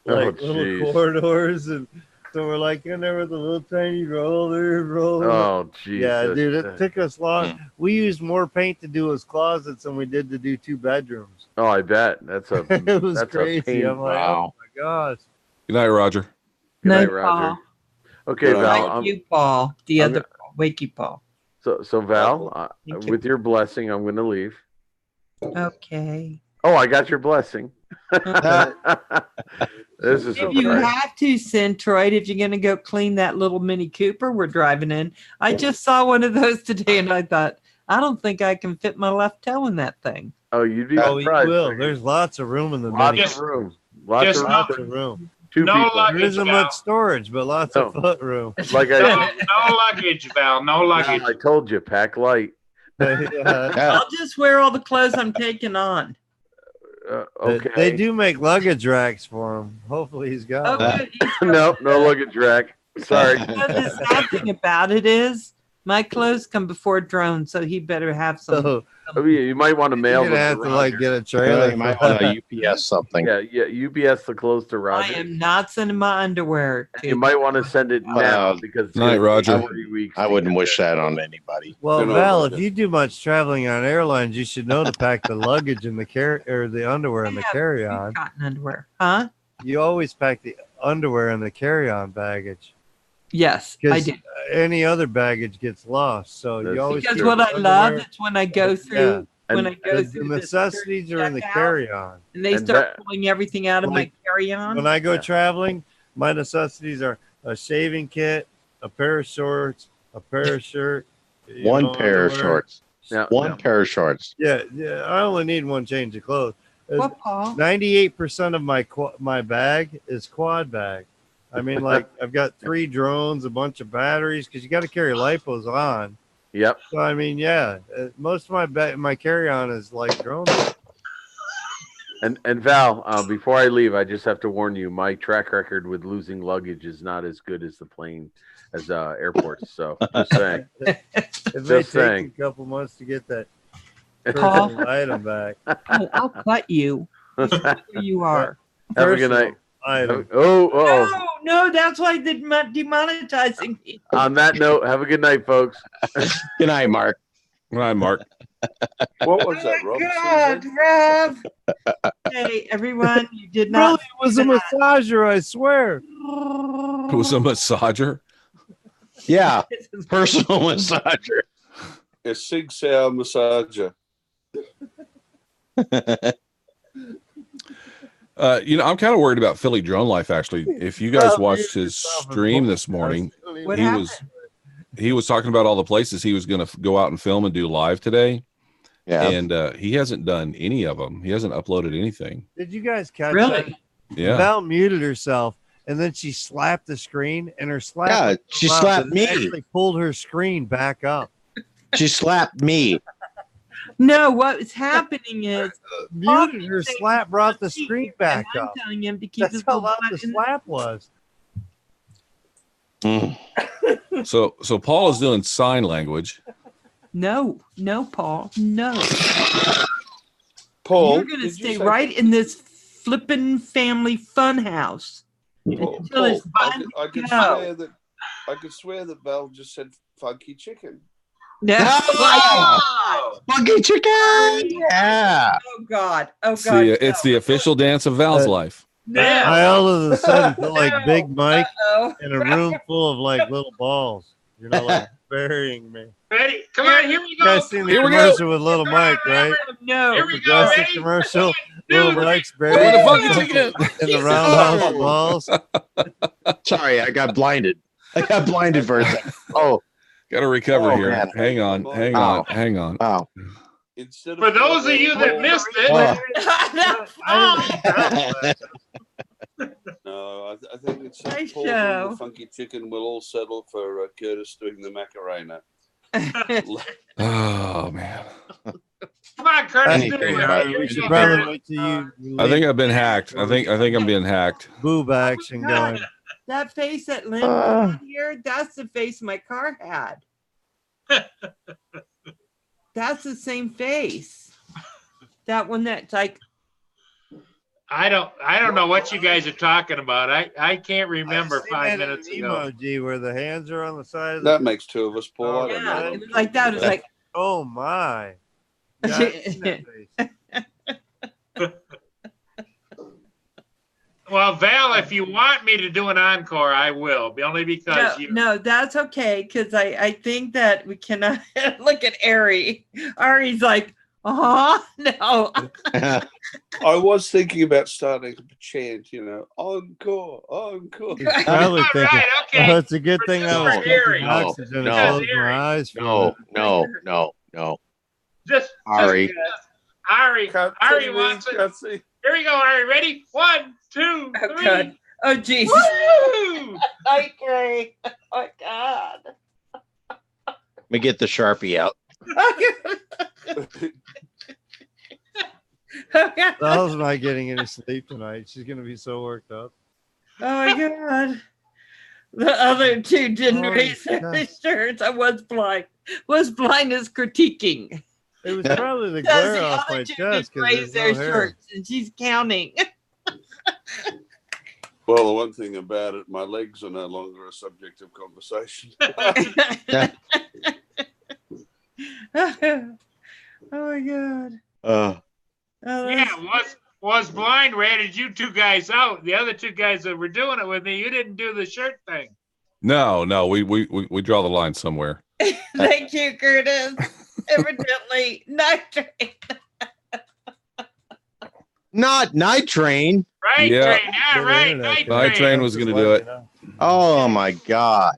like little corridors. And so we're like in there with a little tiny roller. Oh, geez. Yeah, dude, it took us long. We used more paint to do his closets than we did to do 2 bedrooms. Oh, I bet. That's a It was that's crazy. A pain. I'm like, oh my gosh. Good night, Roger. Good night, Night, Roger. Paul. Okay, Val. Night, you, Paul. The I'm other Paul. Wakey Paul. So Val, Thank you. with your blessing, I'm going to leave. Okay. Oh, I got your blessing. This is If you have to, Centroid, if you're going to go clean that little Mini Cooper we're driving in, I just saw one of those today, and I thought, I don't think I can fit my left toe in that thing. Oh, you'd be Oh, you surprised. will. There's lots of room in the Lots mini. of room. Lots of room. Two No people. luggage, There isn't Val. much storage, but lots of foot room. Like No, I, no luggage, Val. No luggage. I told you, pack light. I'll just wear all the clothes I'm taking on. Okay. They do make luggage racks for him. Hopefully he's got one. Okay. No luggage rack. Sorry. The sad thing about it is my clothes come before drones, so he better have some. So Oh, yeah, you might want to mail you're them gonna have to to Roger. like get a trailer. You might want to UPS something. Yeah, UPS the clothes to I Roger. am not sending my underwear. You might want to send it now because it's Night, gonna take Roger. 3 weeks. I to wouldn't get wish there. that on anybody. Well, Good Val, old if you do much traveling on airlines, you should know to pack the luggage in the or the underwear in the carry-on. Cotton underwear, huh? You always pack the underwear in the carry-on baggage. Yes, I Because do. any other baggage gets lost. So That's you always Because keep what the I love underwear- is when I go through when I go the through necessities the are in the checkout, carry-on. and they And start that- pulling everything out of my Like, carry-on. When I go traveling, my necessities are a shaving kit, a pair of shorts, a pair of shirt, One pair of underwear. shorts. Now, One pair of shorts. Yeah, I only need one change of clothes. What, Paul? 98% of my bag is quad bag. I mean, like I've got 3 drones, a bunch of batteries, because you got to carry lipos on. Yep. So I mean, yeah, most of my carry-on is like drone. And Val, before I leave, I just have to warn you, my track record with losing luggage is not as good as airports. So just saying. It may Just take saying. a couple months to get that Paul? personal item back. Oh, I'll cut you. You should know who you are. Have a good Personal night. item. Oh. No, that's why they're demonetizing me. On that note, have a good night, folks. Good night, Mark. Good night, Mark. What was Oh that, my Rob? God, Rob. Hey, everyone, you did Really, not. it was a massager, I swear. It was a massager. Yeah, personal massager. A Sig Sauer massager. I'm kind of worried about Philly Drone Life. Actually, if you guys watched his stream this morning, What he happened? was talking about all the places he was going to go out and film and do live today. Yeah. And he hasn't done any of them. He hasn't uploaded anything. Did you guys catch Really? that? Yeah. Val muted herself, and then she slapped the screen, and her slap. Yeah, she slapped me. Actually pulled her screen back up. She slapped me. No, what's happening is Muted her slap, brought the screen back and I'm up. telling him to keep That's his how little loud butt the in slap was. Mm. So Paul is doing sign language. No, Paul, no. Paul, You're gonna did you stay say- right in this flippin' family fun house. Paul, until it's I finally could go. swear that Val just said funky chicken. No. Oh! Funky chicken. Yeah. Oh God. Oh It's God. it's the official dance of Val's life. I all of a sudden feel like Big Mike Uh-oh. in a room full of like little balls. You're not like burying me. Ready? Come on, here we You go. guys seen the Here we go. commercial with Little Mike, right? No. Here we The go. Progressive Ready? commercial. One, Little two, Mike's three. With buried a in funky the chicken. roundhouse of balls. Sorry, I got blinded. I got blinded for a second. Oh, Got to recover Oh, here. man. Hang on. Ow. Hang on. wow. Instead For those of you that missed it, No, I think it's Nice Paul doing show. the funky chicken. We'll all settle for Curtis doing the Macarena. Oh man. come on, Curtis, Hey, do hey, it. hey, Here We we should go, probably Curtis. wait till you I think I've been hacked. I think I'm being hacked. boob action going. That face that Lynn put on here, that's the face my car had. That's the same face. That one that's like, I don't know what you guys are talking about. I can't remember I've seen 5 that minutes ago. emoji where the hands are on the side of the. That makes two of us, Paul. I don't yeah, know. it was like that. It was like, Oh my! Yeah, I've seen that face. Well, Val, if you want me to do an encore, I will. Only because you. no, that's okay. Cause I think that we cannot look at Ari. Ari's like, no. I was thinking about starting a chant, encore, encore. He's probably All thinking, right, okay. oh, it's a good thing I was Producer taking Harry. oxygen No, and closed no. my eyes for a No, minute. no. Just Ari. Ari. Can't Ari see me, wants it. can't see. Here we go, Ari. Ready? 1, 2, 3. Oh, God. Oh, Jesus. Woo! Okay. Oh, my God. Let me get the Sharpie out. Sal's not getting any sleep tonight. She's gonna be so worked up. Oh my God. The other two didn't Oh, raise their God. shirts. I was blind. Was blind as critiquing. It was probably the Because glare the off my other two chest didn't raise because their there's no hair. shirts, and she's counting. Well, the one thing about it, my legs are no longer a subject of conversation. Oh my God. Uh, Oh, Yeah, that's- was blind ratted you two guys out. The other two guys that were doing it with me, you didn't do the shirt thing. No, we draw the line somewhere. Thank you, Curtis. Evidently, nitrate. not Night Train. Right, Yeah. Train. Yeah, Good right. internet Night Night Train. Train was gonna do it. Oh my God.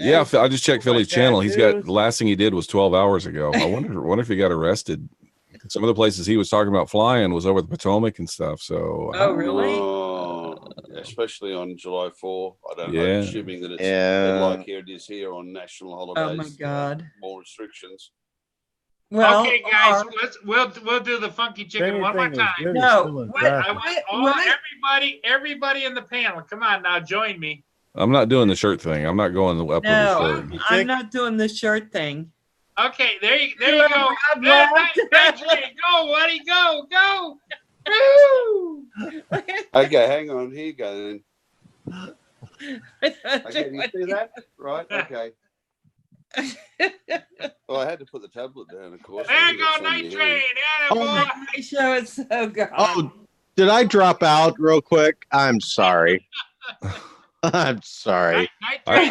Yeah, I just checked Philly's channel. He's got the last thing he did was 12 hours ago. I wonder if he got arrested. Some of the places he was talking about flying was over the Potomac and stuff. So Oh, really? Especially on July 4. I don't know, Yeah. assuming that it's Yeah. like here it is here on national holidays. Oh my God. More restrictions. Well, Okay, guys, we'll do the funky chicken one more time. No, I want everybody in the panel. Come on now, join me. I'm not doing the shirt thing. I'm not going up with the no, shirt. I'm not doing the shirt thing. Okay, there you go. God Night bless. Train. Go, Woody, go. Woo! Okay, hang on. Here you go then. I thought Okay, you you see that? Right, okay. Well, I had to put the tablet down, of course. There you go, Night Train. Yeah, boy. my show is so good. Oh, did I drop out real quick? I'm sorry. I'm sorry. Night Train.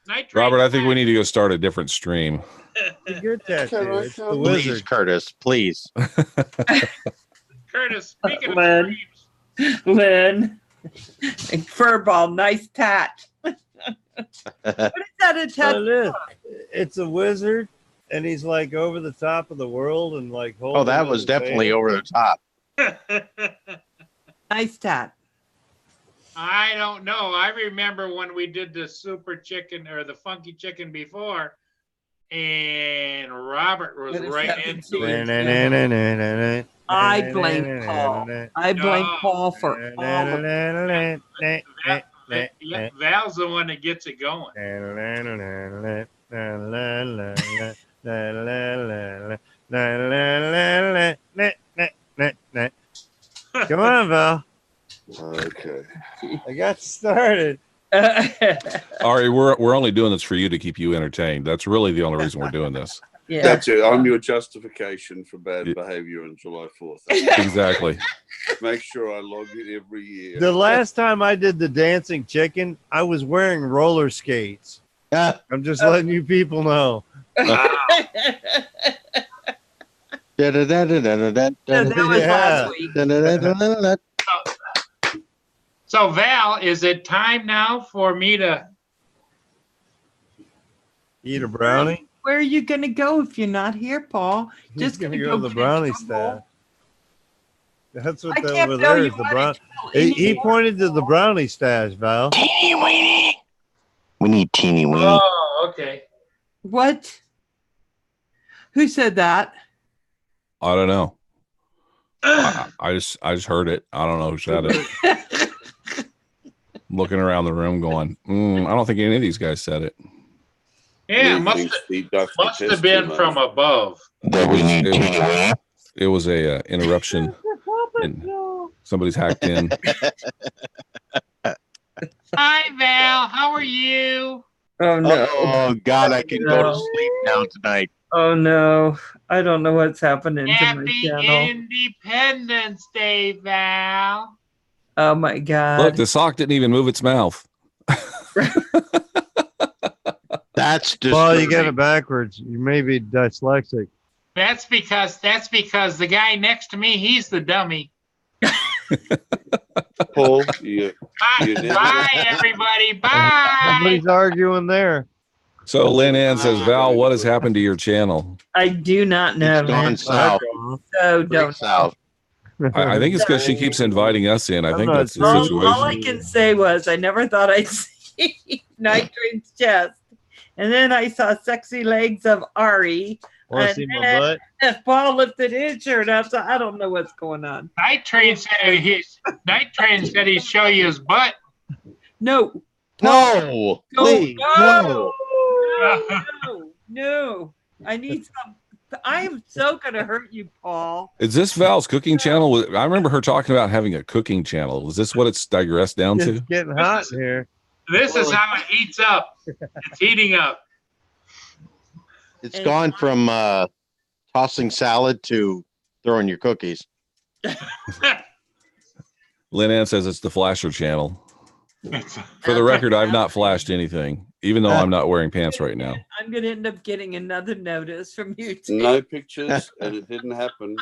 Night Train. Robert, I think we need to go start a different stream. It's a good tattoo. It's the Please, wizard. Curtis, please. Curtis, speaking of Lynn. streams, Lynn. Furball, nice tat. What is that a Well, tattoo? it is. It's a wizard, and he's like over the top of the world, and like. Oh, that was definitely over the top. Nice tat. I don't know. I remember when we did the super chicken or the funky chicken before, and Robert was What is right that? into it. I blame Paul. I blame No. Paul for all of it. Yeah, Val's the one that gets it going. Come on, Val. Okay. I got started. Ari, we're only doing this for you to keep you entertained. That's really the only reason we're doing this. Yeah. That's it. I'm your justification for bad behavior on July 4th. Exactly. Make sure I log it every year. The last time I did the dancing chicken, I was wearing roller skates. I'm just letting you people know. So that was last week. So Val, is it time now for me to? Eat a brownie? Where are you going to go if you're not here, Paul? He's Just gonna gonna go to the get in brownie trouble. stash. That's what I that can't over tell there you is. The what brown. to tell He anymore, pointed to the Paul. brownie stash, Val. Teeny weeny. We need teeny weeny. Oh, okay. What? Who said that? I don't know. I just heard it. I don't know who said it. I'm looking around the room going, I don't think any of these guys said it. Yeah, He must thinks he ducked must the have test been too from much. above. That we need It teeny weeny. It was a interruption. And somebody's hacked in. Hi, Val. How are you? Oh no. Oh God, I can go to No. sleep now tonight. Oh no. I don't know what's happening to my Happy channel. Independence Day, Val. Oh my God. Look, the sock didn't even move its mouth. That's disturbing. Well, you got it backwards. You may be dyslexic. That's because the guy next to me, he's the dummy. Paul, you Bye, never- bye everybody. Bye. Nobody's arguing there. So Lynn Ann says, Val, what has happened to your channel? I do not know. It's gone man. south. So don't. South. I think it's because she keeps inviting us in. I I'm think not that's the sure. All situation. I can say was I never thought I'd see Night Train's chest. And then I saw sexy legs of Ari. Want to And see my then butt? if Paul lifted his shirt up, so I don't know what's going on. Night Train said he'd show you his butt. No. No, No, please, no. no. I need some. I am so going to hurt you, Paul. Is this Val's cooking channel? I remember her talking about having a cooking channel. Is this what it's digressed down to? It's getting hot in here. This is how it heats up. It's heating up. It's And gone from tossing salad to throwing your cookies. Lynn Ann says it's the flasher channel. For the record, I've not flashed anything, even though I'm not wearing pants right now. I'm going to end up getting another notice from YouTube. no pictures, and it didn't happen.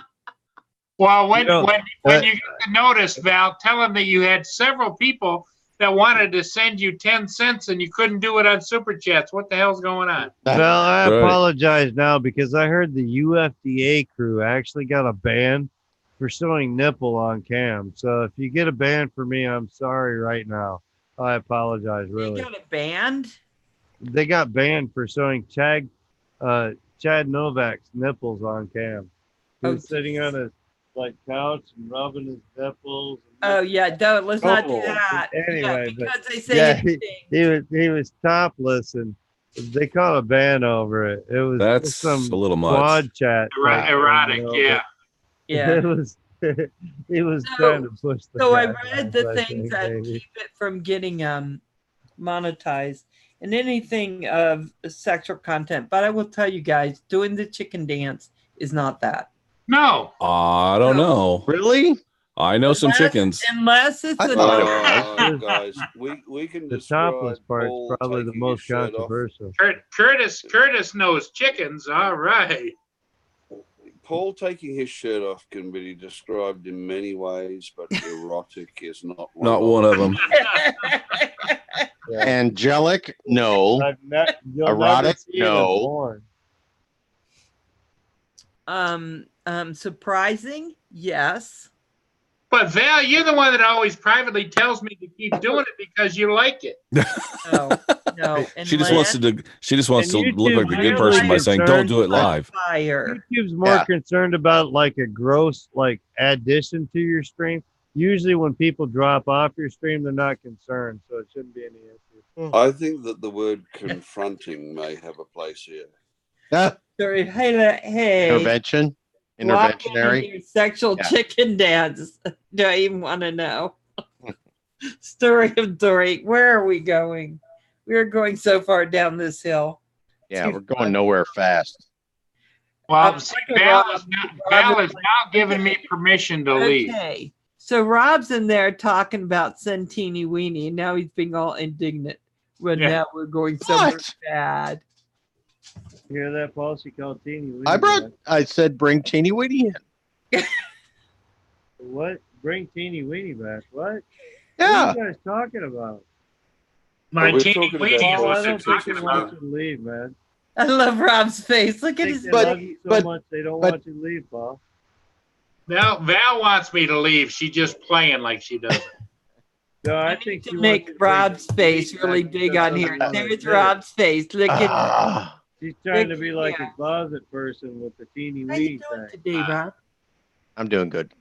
Well, when You know, when you get the notice, Val, tell them that you had several people that wanted to send you 10 cents and you couldn't do it on Super Chats. What the hell's going on? Well, I Right. apologize now because I heard the UFDA crew actually got a ban for showing nipple on cam. So if you get a ban for me, I'm sorry right now. I apologize, You really. got a band? They got banned for showing Chad Novak's nipples on cam. He Oh, was sitting on a couch and rubbing his nipples. Oh, yeah. Don't. Let's not do Oh, that. anyway, but- because they say Yeah, anything. he was topless and they caught a ban over it. It was That's some a little much. quad chat. type thing, Erotic, you know, yeah. Yeah. It was he was So- trying to push the So I guidelines, read the I things think, that maybe. keep it from getting monetized and anything of sexual content. But I will tell you guys, doing the chicken dance is not that. No. I don't know. Really? I know some Unless- chickens. Unless it's I a thought it was. is guys, we can the describe topless part's Paul probably the taking most his shirt off. controversial. Curtis knows chickens. All right. Paul taking his shirt off can be described in many ways, but erotic is not one. Not one of them. Yeah. Angelic, no. You'll Erotic, never see it in no. porn. Surprising, yes. But Val, you're the one that always privately tells me to keep doing it because you like it. No, no. And She just wants to. She just wants to And look like the YouTube's good person by really saying, "Don't concerned do it live." fire. YouTube's more Yeah. concerned about like a gross like addition to your stream. Usually when people drop off your stream, they're not concerned, so it shouldn't be any issue. I think that the word confronting may have a place here. Sorry, hey, Intervention. Interventionary. your sexual Yeah. chicken dance. Do I even want to know? Story of Dory. Where are we going? We're going so far down this hill. Yeah, we're going nowhere fast. Well, see, Val is now giving me permission to leave. Okay. So Rob's in there talking about Santini Weenie, and now he's being all indignant. Well, Yeah. now we're going somewhere What? bad. You hear that, Paul? She called Teeny. I said bring Teeny Weeny in. What? Bring Teeny Weenie back. What? Yeah. What are you guys talking about? My We're teeny talking about weenie is Paul, I what they're don't think talking they want about. you to leave, man. I love Rob's face. Look I at think his they But- love you so but- much they don't but- want you to leave, Paul. Val wants me to leave. She's just playing like she doesn't. No, I I need think to she make wants you Rob's bring face Teeny really back big because on she here. doesn't There's want to Rob's face. Look at Ah, She's trying to Look be like here. a closet person with the teeny how you wee doing thing. today, Rob? I'm doing good.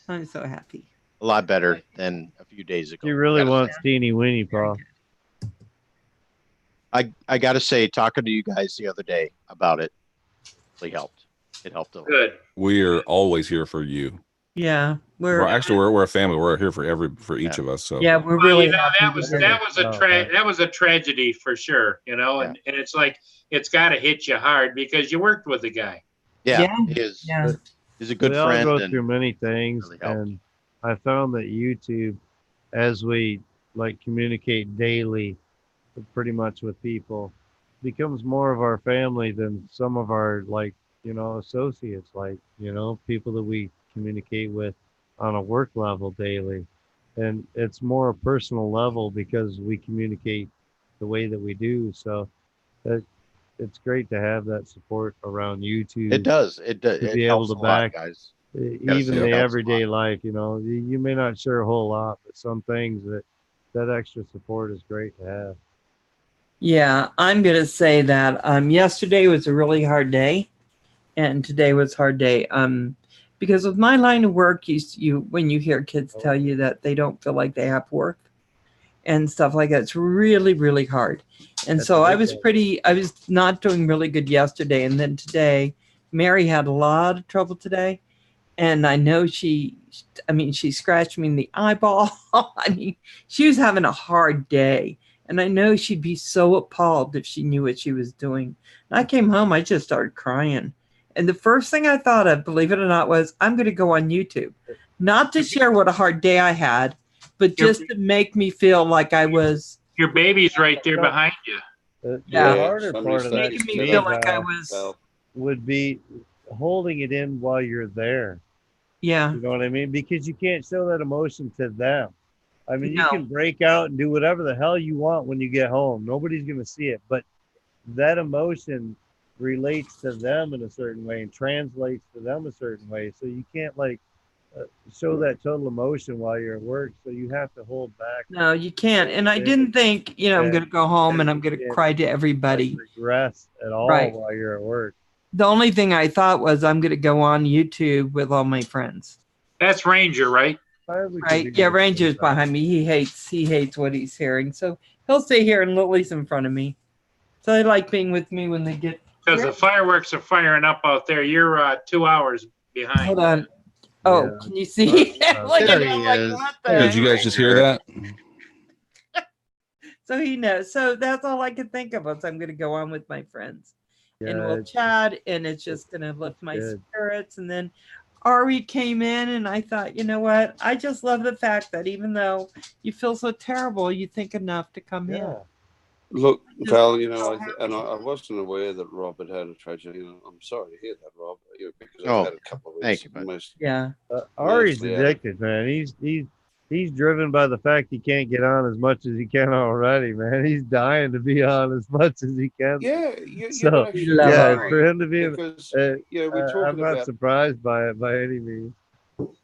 I'm so happy. A lot better than a few days ago. She really Gotta wants teeny weeny, Paul. I got to say, talking to you guys the other day about it really helped. It helped a lot. Good. We are always here for you. Yeah, We're a family. We're here for each Yeah. of us. So yeah, we're Well, really you know, happy that to was hear that that. was a tragedy for sure. You know, and it's like it's got to hit you hard because you worked with the guy. Yeah, Yeah. he is. Yeah. He's a good we all friend. go and through many things, really helped. and I found that YouTube, as we like communicate daily, pretty much with people, becomes more of our family than some of our associates, people that we communicate with on a work level daily, and it's more a personal level because we communicate the way that we do. So it's great to have that support around YouTube. It does. It does. To It be able helps to a lot, back guys. even say the it helps a everyday life. You may not share a whole lot, but some things that extra support is great to have. Yeah, I'm gonna say that yesterday was a really hard day, and today was a hard day. Because with my line of work, you when you hear kids tell you that they don't feel like they have work and stuff like that, it's really, really hard. And That's so a I big was was not doing really good yesterday, and then today, Mary had a lot of trouble today, and I know she scratched me in the eyeball. I mean, she was having a hard day. And I know she'd be so appalled if she knew what she was doing. And I came home, I just started crying. And the first thing I thought of, believe it or not, was I'm going to go on YouTube. Not to share what a hard day I had, but just to make me feel like I was. Your baby's right there behind you. The Yeah. harder part of that Making to me me, feel like I Val, was. would be holding it in while you're there. Yeah. You know what I mean? Because you can't show that emotion to them. I mean, No. you can break out and do whatever the hell you want when you get home. Nobody's going to see it. But that emotion relates to them in a certain way and translates to them a certain way. So you can't show that total emotion while you're at work. So you have to hold back. No, you can't. And I didn't think, I'm going to go home and I'm going to cry to everybody. Regress at all Right. while you're at work. The only thing I thought was I'm going to go on YouTube with all my friends. That's Ranger, right? Right. Yeah, Ranger's behind me. He hates what he's hearing. So he'll stay here and Lily's in front of me. So they like being with me when they get. Because the fireworks are firing up out there. You're 2 hours behind. Hold on. Oh, Yeah. can you see? Look There at him, he like, is. what the There's Did you guys just hear that? So he knows. So that's all I could think of was I'm going to go on with my friends. And we'll Yeah, chat, and it's just going to lift my good. spirits. And then Ari came in, and I thought, you know what? I just love the fact that even though you feel so terrible, you think enough to come in. Yeah. Look, Just Val, you know, so I wasn't aware that Rob had had a tragedy. You know, I'm sorry to hear that, Rob, because Oh, I've had a couple of thank these you, bud. Yeah. Ari's Mostly out of- addicted, man. He's driven by the fact he can't get on as much as he can already, man. He's dying to be on as much as he can. Yeah, you're So, actually love yeah, Ari. right, for him to be, because we're I'm talking not about. surprised by it by any means.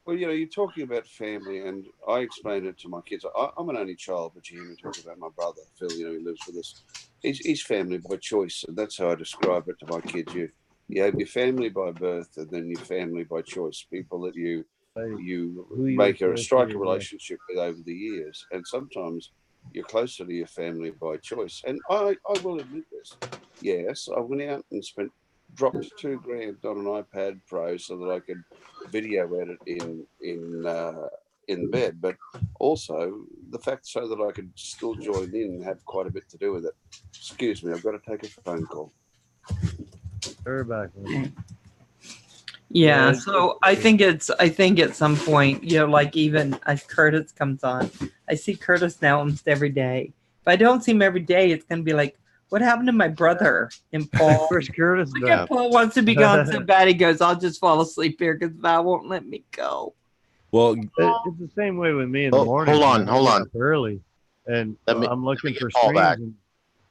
Well, you're talking about family, and I explain it to my kids. I'm an only child, but you hear me talk about my brother, Phil, he lives with us. He's family by choice, and that's how I describe it to my kids. You have your family by birth, and then your family by choice, people that you Who you make a strike a associate with. relationship with over the years, and sometimes you're closer to your family by choice. And I will admit this. Yes, I went out and dropped $2,000 on an iPad Pro so that I could video edit in bed, but also the fact so that I could still join in and have quite a bit to do with it. Excuse me, I've got to take a phone call. Her back. Man. Yeah, Yeah, so I think at some point, like even as Curtis comes on, I see Curtis now almost every day. If I don't see him every day, it's gonna be like, what happened to my brother and Paul? Where's Curtis? Look at Paul wants to be gone so bad. He goes, I'll just fall asleep here because Val won't let me go. Well, It's the same way with me in the Oh, morning. hold on, man. I hold get on. up early, and I'm looking get for Paul streams back. and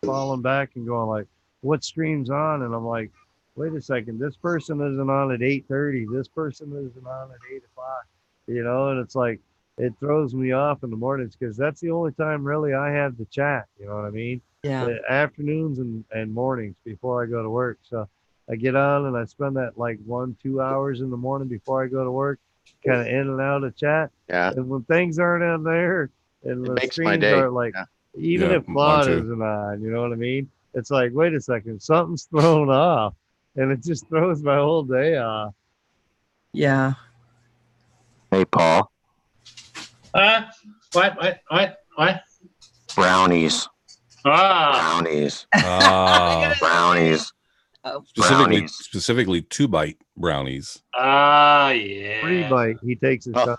falling back and going like, what stream's on? And I'm like, wait a second, this person isn't on at 8:30. This person isn't on at 8 o'clock. And it's like it throws me off in the mornings because that's the only time really I have to chat. You know what I mean? Yeah. The afternoons and mornings before I go to work. So I get on and I spend that like 1-2 hours in the morning before I go to work, kind of in and out of chat. Yeah. And when things aren't on there and It the makes my streams day. are like, Yeah. even Yeah, if mine Claude too. isn't on, you know what I mean? It's like, wait a second, something's thrown off. And it just throws my whole day off. Yeah. Hey, Paul. What? Brownies. Ah, Brownies. Brownies. Brownies. Specifically 2-bite brownies. yeah. 3-bite, he takes his time.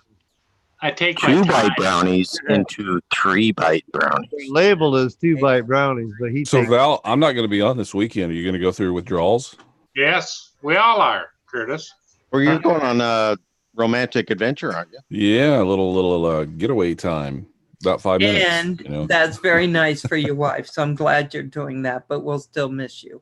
I take my 2-bite time. brownies into 3-bite brownies. They're labeled as 2-bite brownies, but he So takes Val, I'm not going to be on this weekend. Are you going to go through withdrawals? Yes, we all are, Curtis. Well, you're going on a romantic adventure, aren't you? Yeah, a little getaway time. About 5 minutes. And that's very nice for your wife. So I'm glad you're doing that, but we'll still miss you.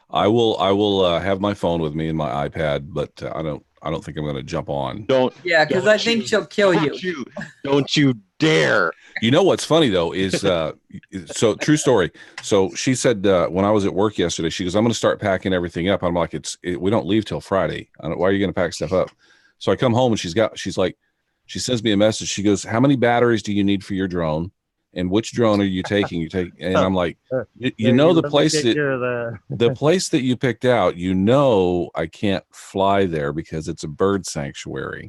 I will have my phone with me and my iPad, but I don't think I'm going to jump on. Yeah, because I think she'll kill you. Don't you dare. You know what's funny though is so true story. So she said when I was at work yesterday, she goes, "I'm going to start packing everything up." I'm like, we don't leave till Friday. Why are you going to pack stuff up? So I come home and she sends me a message. She goes, "How many batteries do you need for your drone? And which drone are you taking? And I'm like, the place that you picked out, I can't fly there because it's a bird sanctuary."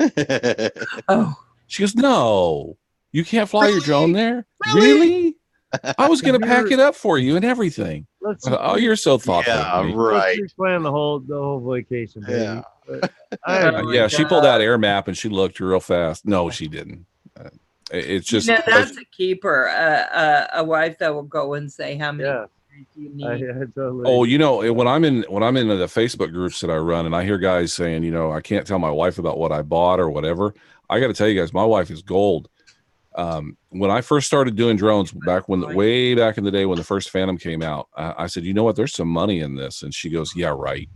Oh. She goes, "No, you can't fly your drone there? Really? I was going to pack it up for you and everything." Oh, you're so thoughtful. Yeah, right. Let's plan the whole vacation, baby. Yeah. She pulled out Air Map and she looked real fast. No, she didn't. It's just that's a keeper. A wife that will go and say how many you need. Oh, when I'm in the Facebook groups that I run and I hear guys saying, I can't tell my wife about what I bought or whatever. I got to tell you guys, my wife is gold. When I first started doing drones way back in the day when the first Phantom came out, I said, "You know what? There's some money in this." And she goes, "Yeah, right."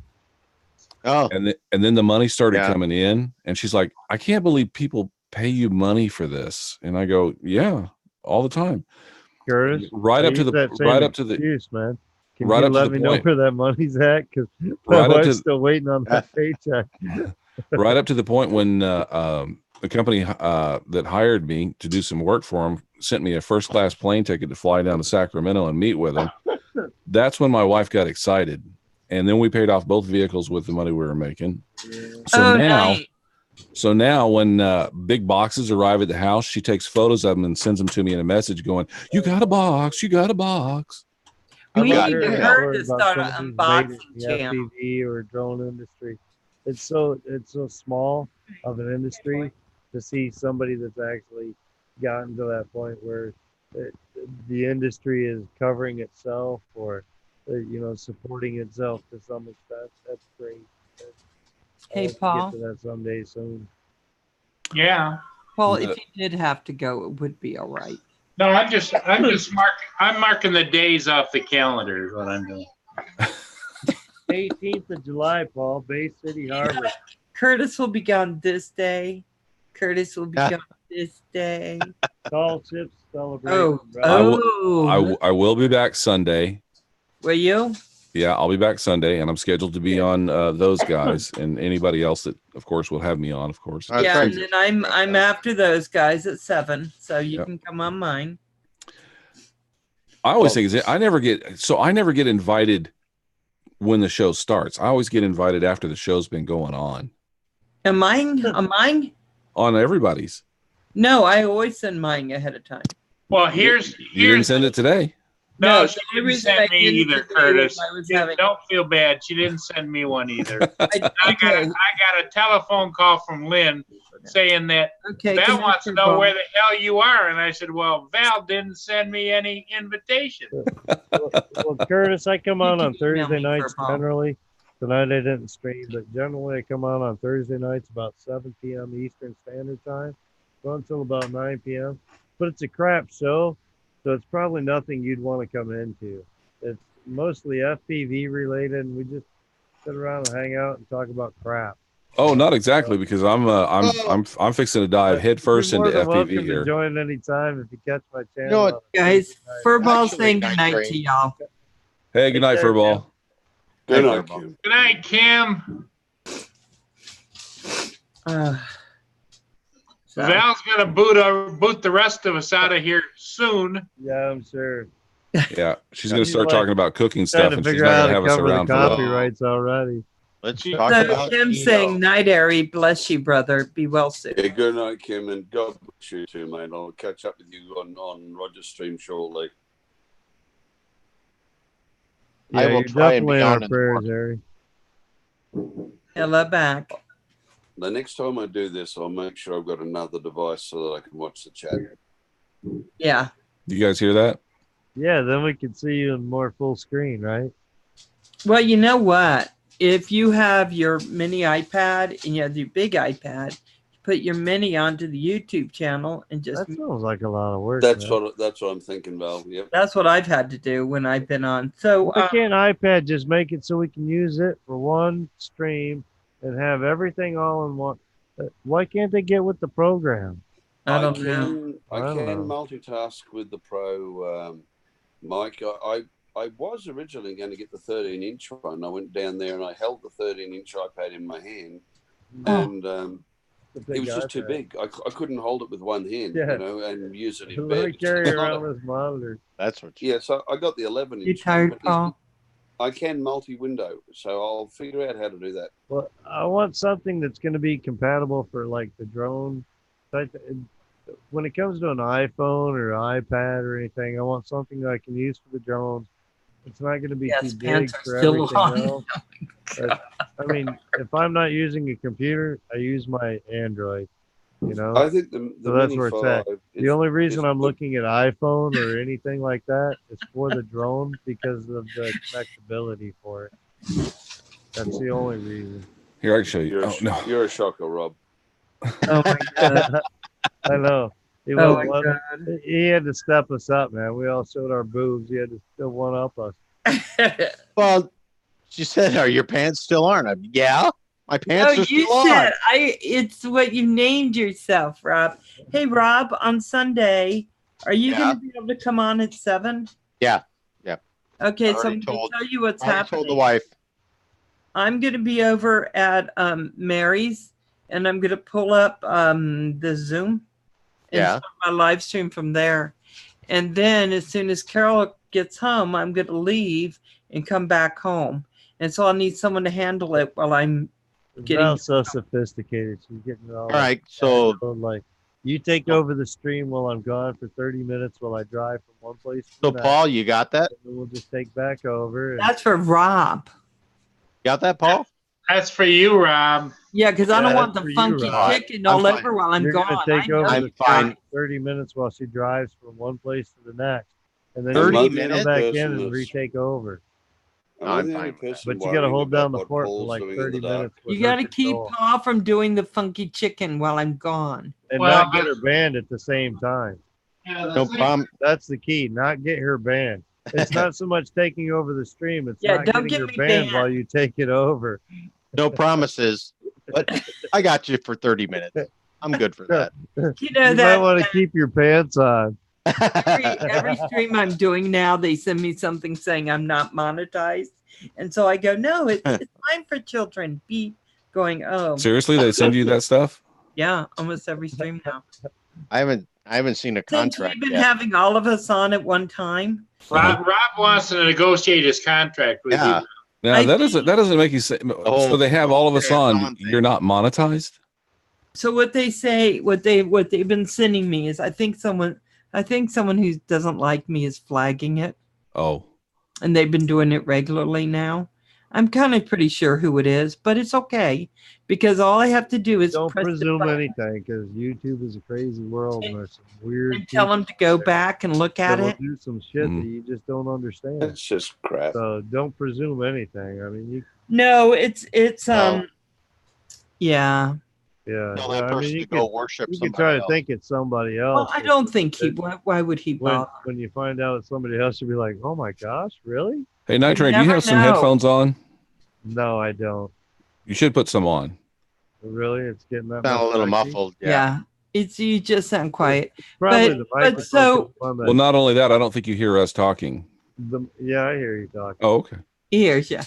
Oh, and then the money started coming in, and she's like, "I can't believe people pay you money for this." And I go, "Yeah, all the time." Curtis, right up to the excuse, man. Can right you up let to the me know point where that money's at? Because my wife's still waiting on that paycheck. Right up to the point when the company that hired me to do some work for them sent me a first-class plane ticket to fly down to Sacramento and meet with them. That's when my wife got excited. And then we paid off both vehicles with the money we were making. So now when big boxes arrive at the house, she takes photos of them and sends them to me in a message going, "You got a box, you got a box." We need her to start an unboxing channel. FPV or drone industry. it's so small of an industry to see somebody that's actually gotten to that point where it, the industry is covering itself or supporting itself to some extent. That's great. I Hey, hope to Paul. get to that someday soon. Yeah. Well, The- if you did have to go, it would be all right. No, I'm marking the days off the calendar is what I'm doing. 18th of July, Paul, Bay City Harbor. Curtis will be gone this day. Curtis will be gone this day. Tall ships celebrating. Oh, brother. I will be back Sunday. Will you? Yeah, I'll be back Sunday, and I'm scheduled to be on those guys and anybody else that, of course, will have me on. Of course. That's Yeah, right. and then I'm after those guys at 7, so you Yep. can come on mine. I always think I never get invited when the show starts. I always get invited after the show's been going on. Am mine? On mine? On everybody's. No, I always send mine ahead of time. Well, You didn't send it today. No, No, she the only didn't reason send I me didn't either, today Curtis. was I was Yeah, having- don't feel bad. She didn't send me one either. I Okay, got a telephone call from Lynn saying that okay. Val good wants to night, know Paul. where the hell you are. And I said, well, Val didn't send me any invitation. Well, Curtis, I come You on can on email Thursday me nights for Paul. generally. Tonight I didn't stream, but generally I come on Thursday nights about 7 p.m. Eastern Standard Time. Go until about 9 p.m. But it's a crap show, so it's probably nothing you'd want to come into. It's mostly FPV related, and we just sit around and hang out and talk about crap. Oh, not exactly, because I'm fixing to dive headfirst You're more into than welcome FPV here. to join anytime if you catch my channel. know what, on Guys, Thursday night. Furball's Actually, saying good night night to y'all. Hey, good night, Take care, Furball. Good Hey, night, Furball. Kim. Good night, Kim. So, Val's going to boot the rest of us out of here soon. Yeah, I'm sure. Yeah, she's going to She's start like talking about cooking Trying stuff, to and she's figure not out going to how have to us cover the around for that. copyrights already. Let's so talk about Tim's saying night, Ari. Bless you, brother. Be well soon. Yeah, good night, Kim, and God bless you too, mate. I'll catch up with you on Roger's stream shortly. I Yeah, will you're try and be definitely in on our in the prayers, morning. Harry. Hello back. The next time I do this, I'll make sure I've got another device so that I can watch the chat. Yeah. You guys hear that? Yeah, then we can see you in more full screen, right? Well, you know what? If you have your mini iPad and you have your big iPad, you put your mini onto the YouTube channel and just That sounds like a lot of work. That's man. what I'm thinking, Val. Yep. that's what I've had to do when I've been on. So Why can't iPad just make it so we can use it for one stream and have everything all in one? Why can't they get with the program? I don't know. I I don't can know. multitask with the Pro, Mike. I was originally going to get the 13-inch one. I went down there and I held the 13-inch iPad in my hand, and The it big was just too iPad. big. I couldn't hold it with one hand, Yeah. and use it in Let me bed. carry It's not around this monitor. That's what yeah, so I got the 11-inch. You tired, but Paul? I can multi-window, so I'll figure out how to do that. Well, I want something that's going to be compatible for like the drone type. When it comes to an iPhone or iPad or anything, I want something that I can use for the drones. It's not going to be Yes, too big pants are for still everything on. else. I mean, if I'm not using a computer, I use my Android. You know, I think the so that's Mini where it's 5 at. is- The only reason is I'm good. looking at iPhone or anything like that is for the drone because of the connectability for it. That's the only reason. Here, I can show you. You're, Oh, no. you're a shocker, Rob. Oh my god. I know. He, Oh won't my let- god. he had to step us up, man. We all showed our boobs. He had to still one up us. Well, she said, "Are your pants still on?" Yeah, my No, pants are you still said on. it's what you named yourself, Rob. Hey Rob, on Sunday, are you Yeah. gonna be able to come on at 7? Yeah, yeah. Okay, I so already I'm gonna told- tell you what's I already happening. told the wife. I'm gonna be over at Mary's and I'm gonna pull up the Zoom and Yeah. start my live stream from there. And then as soon as Carol gets home, I'm gonna leave and come back home. And so I'll need someone to handle it while I'm getting Val's so sophisticated. She's getting it all. All right, so like, you take over the stream while I'm gone for 30 minutes while I drive from one place to so the next. Paul, you got that? And then we'll just take back over. And that's for Rob. Got that, Paul? That's for you, Rob. Yeah, because I don't Yeah, want that's the for you, funky Rob. chicken I'm all fine. over while I'm You're gone. gonna take I know over I'm the fine. 30 minutes while she drives from one place to the next, and then 30 you minutes? come back in Person and that's- retake over. Am No, I I'm the fine only with that. person But you got to worrying hold about down the what fort for Paul's like doing in 30 the dark? minutes. with You got to her keep control. Pa from doing the funky chicken while I'm gone. And Well, not get her banned at the same time. No problem. That's the key. Not get her banned. It's not so much taking over the stream. It's Yeah, not don't getting get her me banned banned. while you take it over. No promises, but I got you for 30 minutes. I'm good for that. You know You might that want to keep your pants on. every stream I'm doing now, they send me something saying I'm not monetized, and so I go, no, it's fine for children. Beep, going, oh, Seriously, they send you that stuff? yeah, almost every stream now. I haven't seen a Since contract we've been yet. having all of us on at one time. Rob wants to negotiate his contract with Yeah. you. Now I that doesn't make you say. whole So they have all of us on. thing. You're not monetized. So what they say, what they've been sending me is, I think someone who doesn't like me is flagging it, Oh, and they've been doing it regularly now. I'm kind of pretty sure who it is, but it's okay because all I have to do is Don't press the presume button anything because YouTube is a crazy world and there's some weird and tell them to go back and look at that will it. do some shit Mm. that you just don't understand. It's just crap. So don't presume anything. I mean, No, it's No. yeah. yeah. Tell yeah, that I mean, person you to go could, worship you could somebody try to else. think it's somebody else. Well, I don't think he. it- Why would he when bother? when you find out it's somebody else, you'll be like, oh my gosh, really? hey, Night Train, do you never have some know. headphones on? No, I don't. You should put some on. Really, it's getting that Sound a much little sexy? muffled. Yeah. It's you just sound quiet. Probably But- the but microphone. so- is one that- Well, not only that, I don't think you hear us talking. yeah, I hear you talking. Oh, okay. He hears you.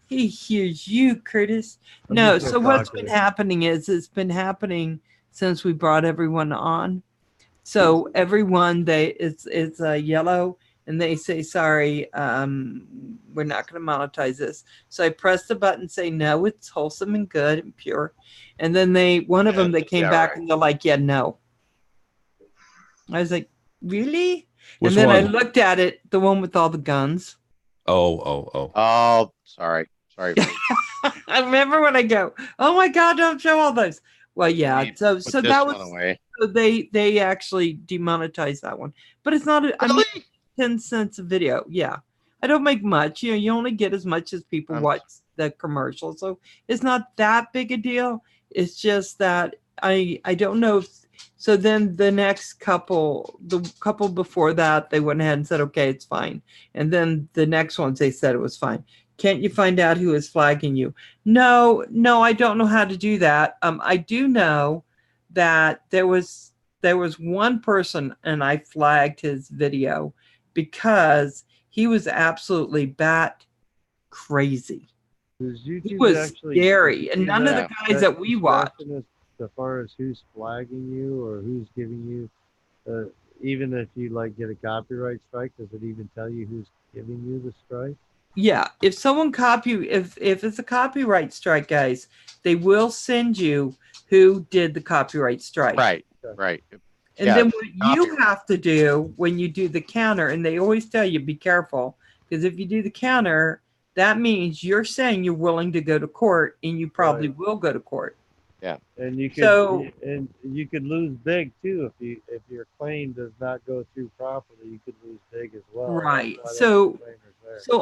He hears you, Curtis. I'm No, just so what's talkative. been happening is it's been happening since we brought everyone on. So everyone it's yellow and they say sorry, we're not going to monetize this. So I press the button, say no, it's wholesome and good and pure, and then one of them they came Yeah, back right. and they're like, yeah, no. I was like, really? Which and then I one? looked at it, the one with all the guns. Oh. Oh, sorry. Sorry. I remember when I go, oh my God, don't show all those. Well, yeah. Put So this that one was, away. so they actually demonetized that one, but it's not, I mean, Really? 10 cents a video. Yeah. I don't make much, you only get as much as people watch the commercial. So it's not that big a deal. It's just that I don't know if, so then the couple before that, they went ahead and said, okay, it's fine. And then the next ones, they said it was fine. Can't you find out who is flagging you? No, I don't know how to do that. I do know that there was one person and I flagged his video because he was absolutely bat crazy. He was scary, and none of the guys that we watch. As far as who's flagging you or who's giving you, even if you like get a copyright strike, does it even tell you who's giving you the strike? Yeah, if someone if it's a copyright strike, guys, they will send you who did the copyright strike. Right. And Yeah, then what you have to do when you do the counter, and they always tell you, be careful, because if you do the counter, that means you're saying you're willing to go to court, and you probably will go to court. Yeah. And you could lose big too if your claim does not go through properly. You could lose big as well. Right. So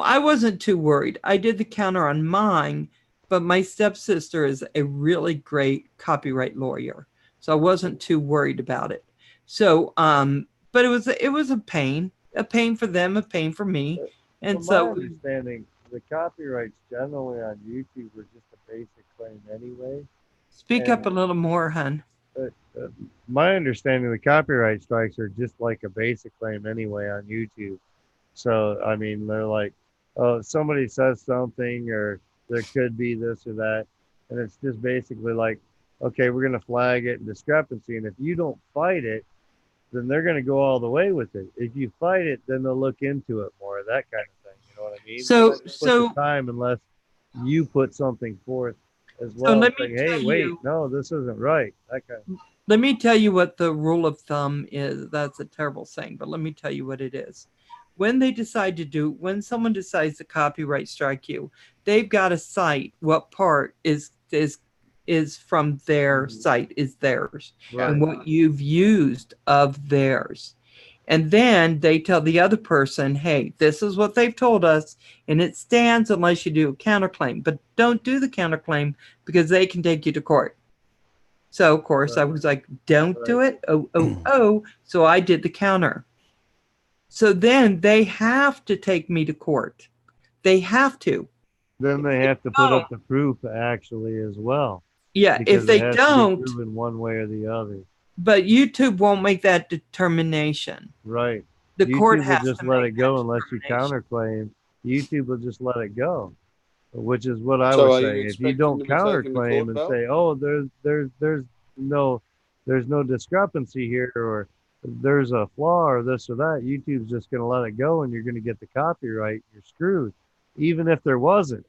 I wasn't too worried. I did the counter on mine, but my stepsister is a really great copyright lawyer, so I wasn't too worried about it. So, but it was a pain for them, a pain for me, and From so my understanding, the copyrights generally on YouTube are just a basic claim anyway. speak up a little more, hun. My understanding, the copyright strikes are just like a basic claim anyway on YouTube. So, I mean, they're like, oh, somebody says something or there could be this or that. And it's just basically like, okay, we're going to flag it in discrepancy. And if you don't fight it, then they're going to go all the way with it. If you fight it, then they'll look into it more, that kind of thing. You know what I mean? So the time unless you put something forth as well. So let me saying, tell hey, wait, you- no, this isn't right. That kind of. Let me tell you what the rule of thumb is. That's a terrible saying, but let me tell you what it is. when they decide to do, when someone decides to copyright strike you, they've got to cite what part is from their site is theirs, Right. and what you've used of theirs. And then they tell the other person, hey, this is what they've told us, and it stands unless you do a counterclaim. But don't do the counterclaim because they can take you to court. So, of course, I was like, don't do it. Oh. So I did the counter. So then they have to take me to court. They have to. Then they have to put up the proof actually as well. Yeah, Because if they it has don't, to be proven one way or the other. but YouTube won't make that determination. Right. The court YouTube has will just to let make it go that unless you determination. counterclaim. YouTube will just let it go, which is what I So was are you saying. If you expecting don't to be taken to counterclaim court, and Val? say, "Oh, there's no discrepancy here," or "there's a flaw," or this or that, YouTube's just going to let it go, and you're going to get the copyright. You're screwed, even if there wasn't.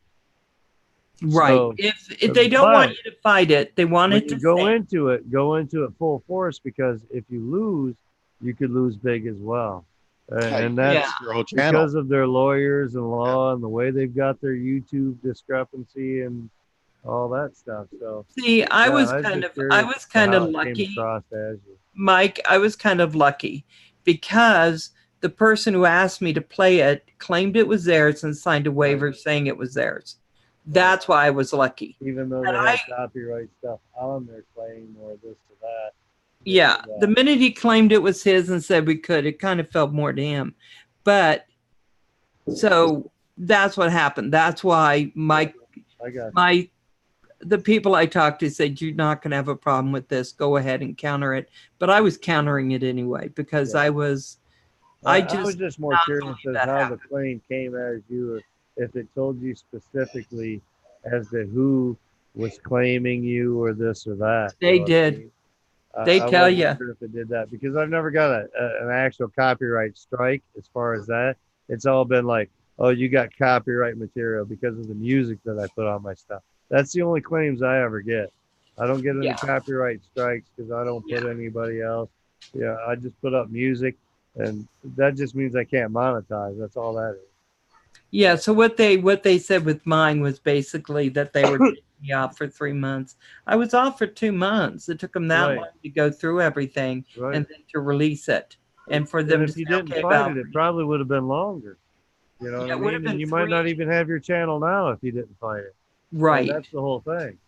Right. So, if they don't want you to fight it, they want when it you to go stand. go into it full force, because if you lose, you could lose big as well. And that's your whole channel. because of their lawyers and law and the way they've got their YouTube discrepancy and all that stuff. So See, I was just kind of curious how it came lucky, across as you. Mike. I was kind of lucky because the person who asked me to play it claimed it was theirs and signed a waiver saying it was theirs. That's why I was lucky. Even though And they had copyright stuff on their claim or this or that. Yeah, the minute he claimed it was his and said we could, it kind of felt more to him. But so that's what happened. That's why the people I talked to said, you're not going to have a problem with this. Go ahead and counter it. But I was countering it anyway because I was just more curious as how the claim came as you, if it told you specifically as to who was claiming you or this or that. They did. They tell you. Sure if it did that, because I've never got an actual copyright strike as far as that. It's all been like, oh, you got copyright material because of the music that I put on my stuff. That's the only claims I ever get. I don't get any copyright strikes because I don't put anybody else. Yeah, I just put up music, and that just means I can't monetize. That's all that is. Yeah. So what they said with mine was basically that they were taking me off for 3 months. I was off for 2 months. It took them that long to go through everything and then to release it, and for them to if you didn't fight it probably would have been longer. You know what I mean? And you might not even have your channel now if you didn't fight it. Right. And that's the whole thing.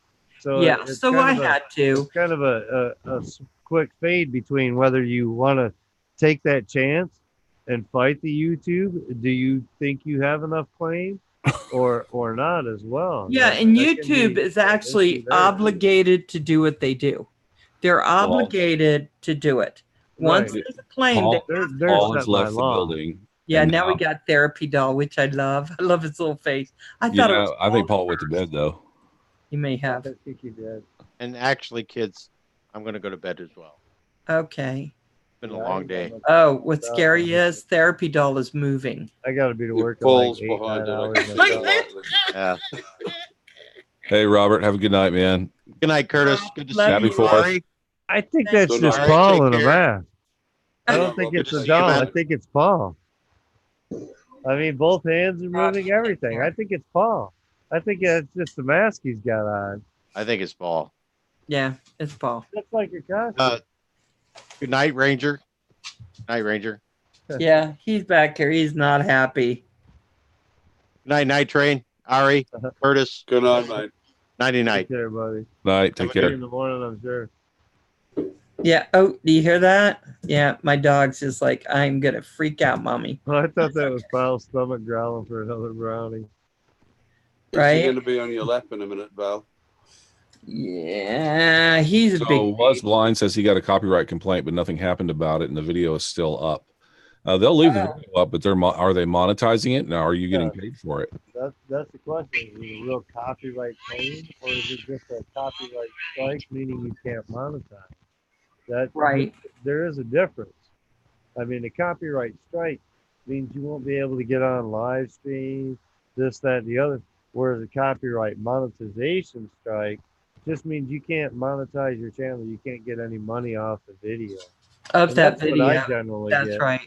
So it's so I had to. It's kind of a quick fade between whether you want to take that chance and fight the YouTube. Do you think you have enough claim, or not as well? Yeah, and YouTube is actually obligated to do what they do. They're obligated to do it. Once there's a claim, Paul has left the building. Yeah, now we got Therapy Doll, which I love. I love his little face. I thought it was I think Paul went to bed though. You may have. I think he did. And actually, kids, I'm going to go to bed as well. Okay. It's been a long day. Oh, what's scary is Therapy Doll is moving. I got to be to work in like 8-9 hours. Yeah. Hey, Robert, have a good night, man. Good night, Curtis. Good to see you. Happy 4th. I think that's just Paul in a mask. I don't think it's a doll. I think it's Paul. I mean, both hands are moving, everything. I think it's Paul. I think it's just the mask he's got on. I think it's Paul. Yeah, it's Paul. That's like your costume. Good night, Ranger. Night, Ranger. Yeah, he's back here. He's not happy. Good night, Night Train. Ari, Curtis. Good night, mate. Nighty night. Take care, buddy. Night. Take care. In the morning, I'm sure. Yeah. Oh, do you hear that? Yeah, my dog's just like, I'm gonna freak out, mommy. Well, I thought that was Paul's stomach growling for another brownie. Right? He's going to be on your lap in a minute, Val. Yeah, he's a big. Was Blind says he got a copyright complaint, but nothing happened about it, and the video is still up. They'll leave the video up, but are they monetizing it? Now, are you getting paid for it? That's the question. Is it a real copyright claim, or is it just a copyright strike, meaning you can't monetize? Right. There is a difference. I mean, a copyright strike means you won't be able to get on live stream, this, that, and the other. Whereas a copyright monetization strike just means you can't monetize your channel. You can't get any money off the video. Of that video. What I generally That's get. right.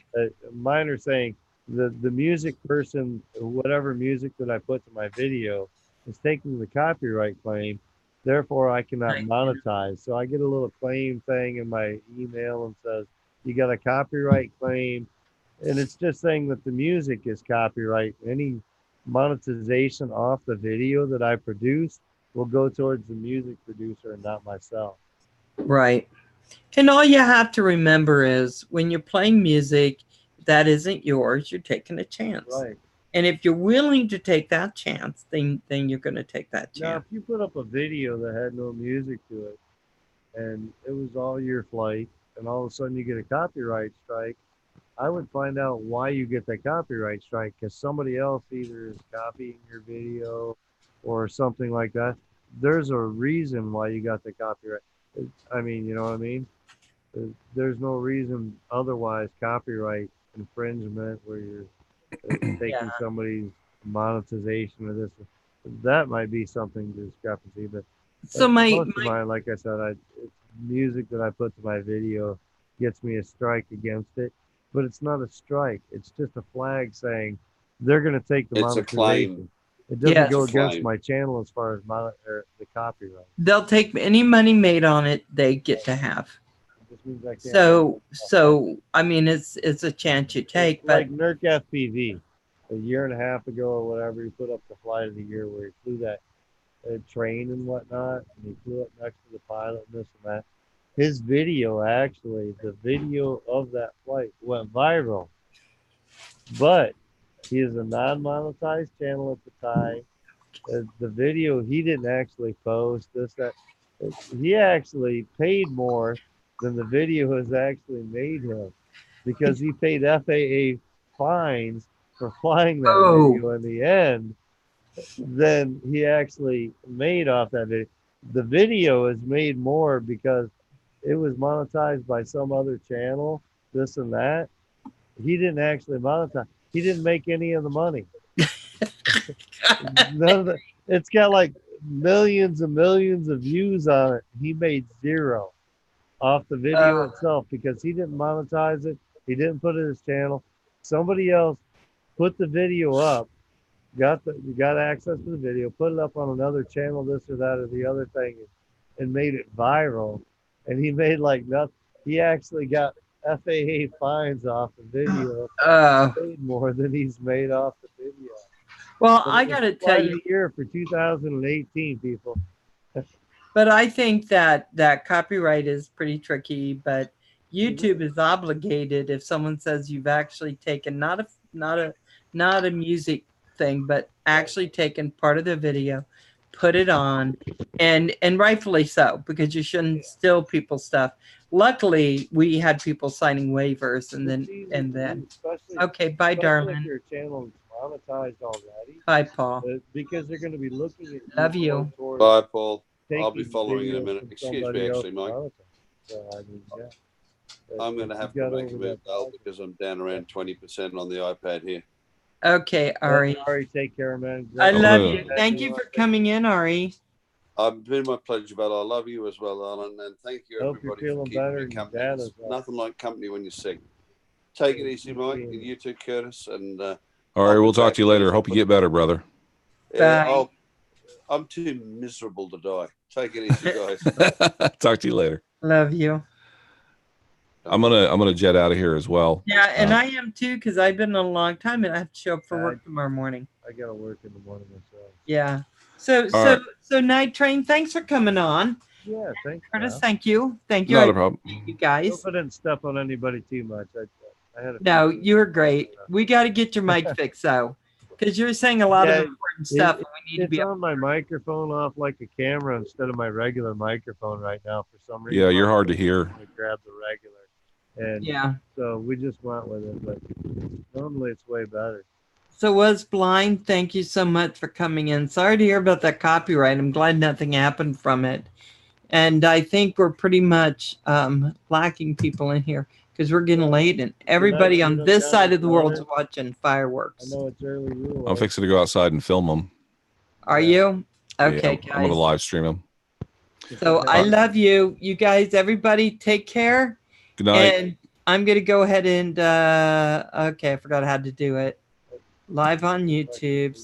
Mine are saying the music person, whatever music that I put to my video, is taking the copyright claim. Therefore, I cannot monetize. So I get a little claim thing in my email and says, you got a copyright claim. And it's just saying that the music is copyright. Any monetization off the video that I produce will go towards the music producer and not myself. Right. And all you have to remember is when you're playing music that isn't yours, you're taking a chance. Right. And if you're willing to take that chance, then you're going to take that Now, chance. if you put up a video that had no music to it and it was all your flight and all of a sudden you get a copyright strike, I would find out why you get that copyright strike, because somebody else either is copying your video or something like that. There's a reason why you got the copyright. I mean, you know what I mean? There's no reason otherwise copyright infringement where you're taking somebody's monetization of this. That might be something discrepancy, but So most of mine, like I said, it's music that I put to my video gets me a strike against it, but it's not a strike. It's just a flag saying they're going to take the It's a monetization. claim. It doesn't Yes. go It's a against claim. my channel as far as the copyright. they'll take any money made on it, they get to have. It just means I can't. So I mean, it's a chance you take, It's but like NERC FPV. A year and a half ago or whatever, he put up the flight of the year where he flew that train and whatnot, and he flew up next to the pilot and this and that. His video, actually, the video of that flight went viral, but he is a non-monetized channel at the time. The video he didn't actually post that. He actually paid more than the video has actually made him, because he paid FAA fines for flying that video in the end than he actually made off that video. The video is made more because it was monetized by some other channel, this and that. He didn't actually monetize. He didn't make any of the money. It's got like millions and millions of views on it. He made zero off the video itself because he didn't monetize it. He didn't put it in his channel. Somebody else put the video up, got access to the video, put it up on another channel, this or that or the other thing, and made it viral. And he made like nothing. He actually got FAA fines off the video. Paid more than he's made off the video. Well, I got to tell you, year for 2018, people. But I think that copyright is pretty tricky. But YouTube is obligated if someone says you've actually taken not a music thing, but actually taken part of the video, put it on, and rightfully so, because you shouldn't steal people's stuff. Luckily, we had people signing waivers, and then okay, bye, darling. If your channel is monetized already. Bye, Paul. Because they're going to be looking at you. Love you. Bye, Paul. I'll be following in a minute. Excuse me, actually, Mike. So, I mean, yeah. I'm going to have to make a move, Val, because I'm down around 20% on the iPad here. Okay, Ari. Ari, take care, man. I love you. Thank you for coming in, Ari. It's been my pleasure, Val. I love you as well, Alan, and thank you everybody for keeping me company. There's nothing like company when you're sick. Take it easy, Mike, and you too, Curtis. And all right, we'll talk to you later. Hope you get better, brother. Bye. I'm too miserable to die. Take it easy, guys. Talk to you later. Love you. I'm gonna jet out of here as well. Yeah, and I am too, because I've been on a long time and I have to show up for work tomorrow morning. I gotta work in the morning myself. Yeah. So Night Train, thanks for coming on. Yeah, thanks. Curtis, thank you. Thank you. Not a problem. You guys. Hope I didn't step on anybody too much. I had No, you were great. We got to get your mic fixed though, because you're saying a lot of important stuff, and we need to be on my microphone off like a camera instead of my regular microphone right now for some reason. Yeah, you're hard to hear. I grabbed the regular. And yeah. So we just went with it, but normally it's way better. So Was Blind, thank you so much for coming in. Sorry to hear about that copyright. I'm glad nothing happened from it. And I think we're pretty much lacking people in here because we're getting late and everybody on this side of the world is watching fireworks. I know it's early. I'm fixing to go outside and film them. Are you? Okay, yeah, I'm going to live stream them. So I love you. You guys, everybody take care. Good night. And I'm gonna go ahead and okay, I forgot how to do it. Live on YouTube.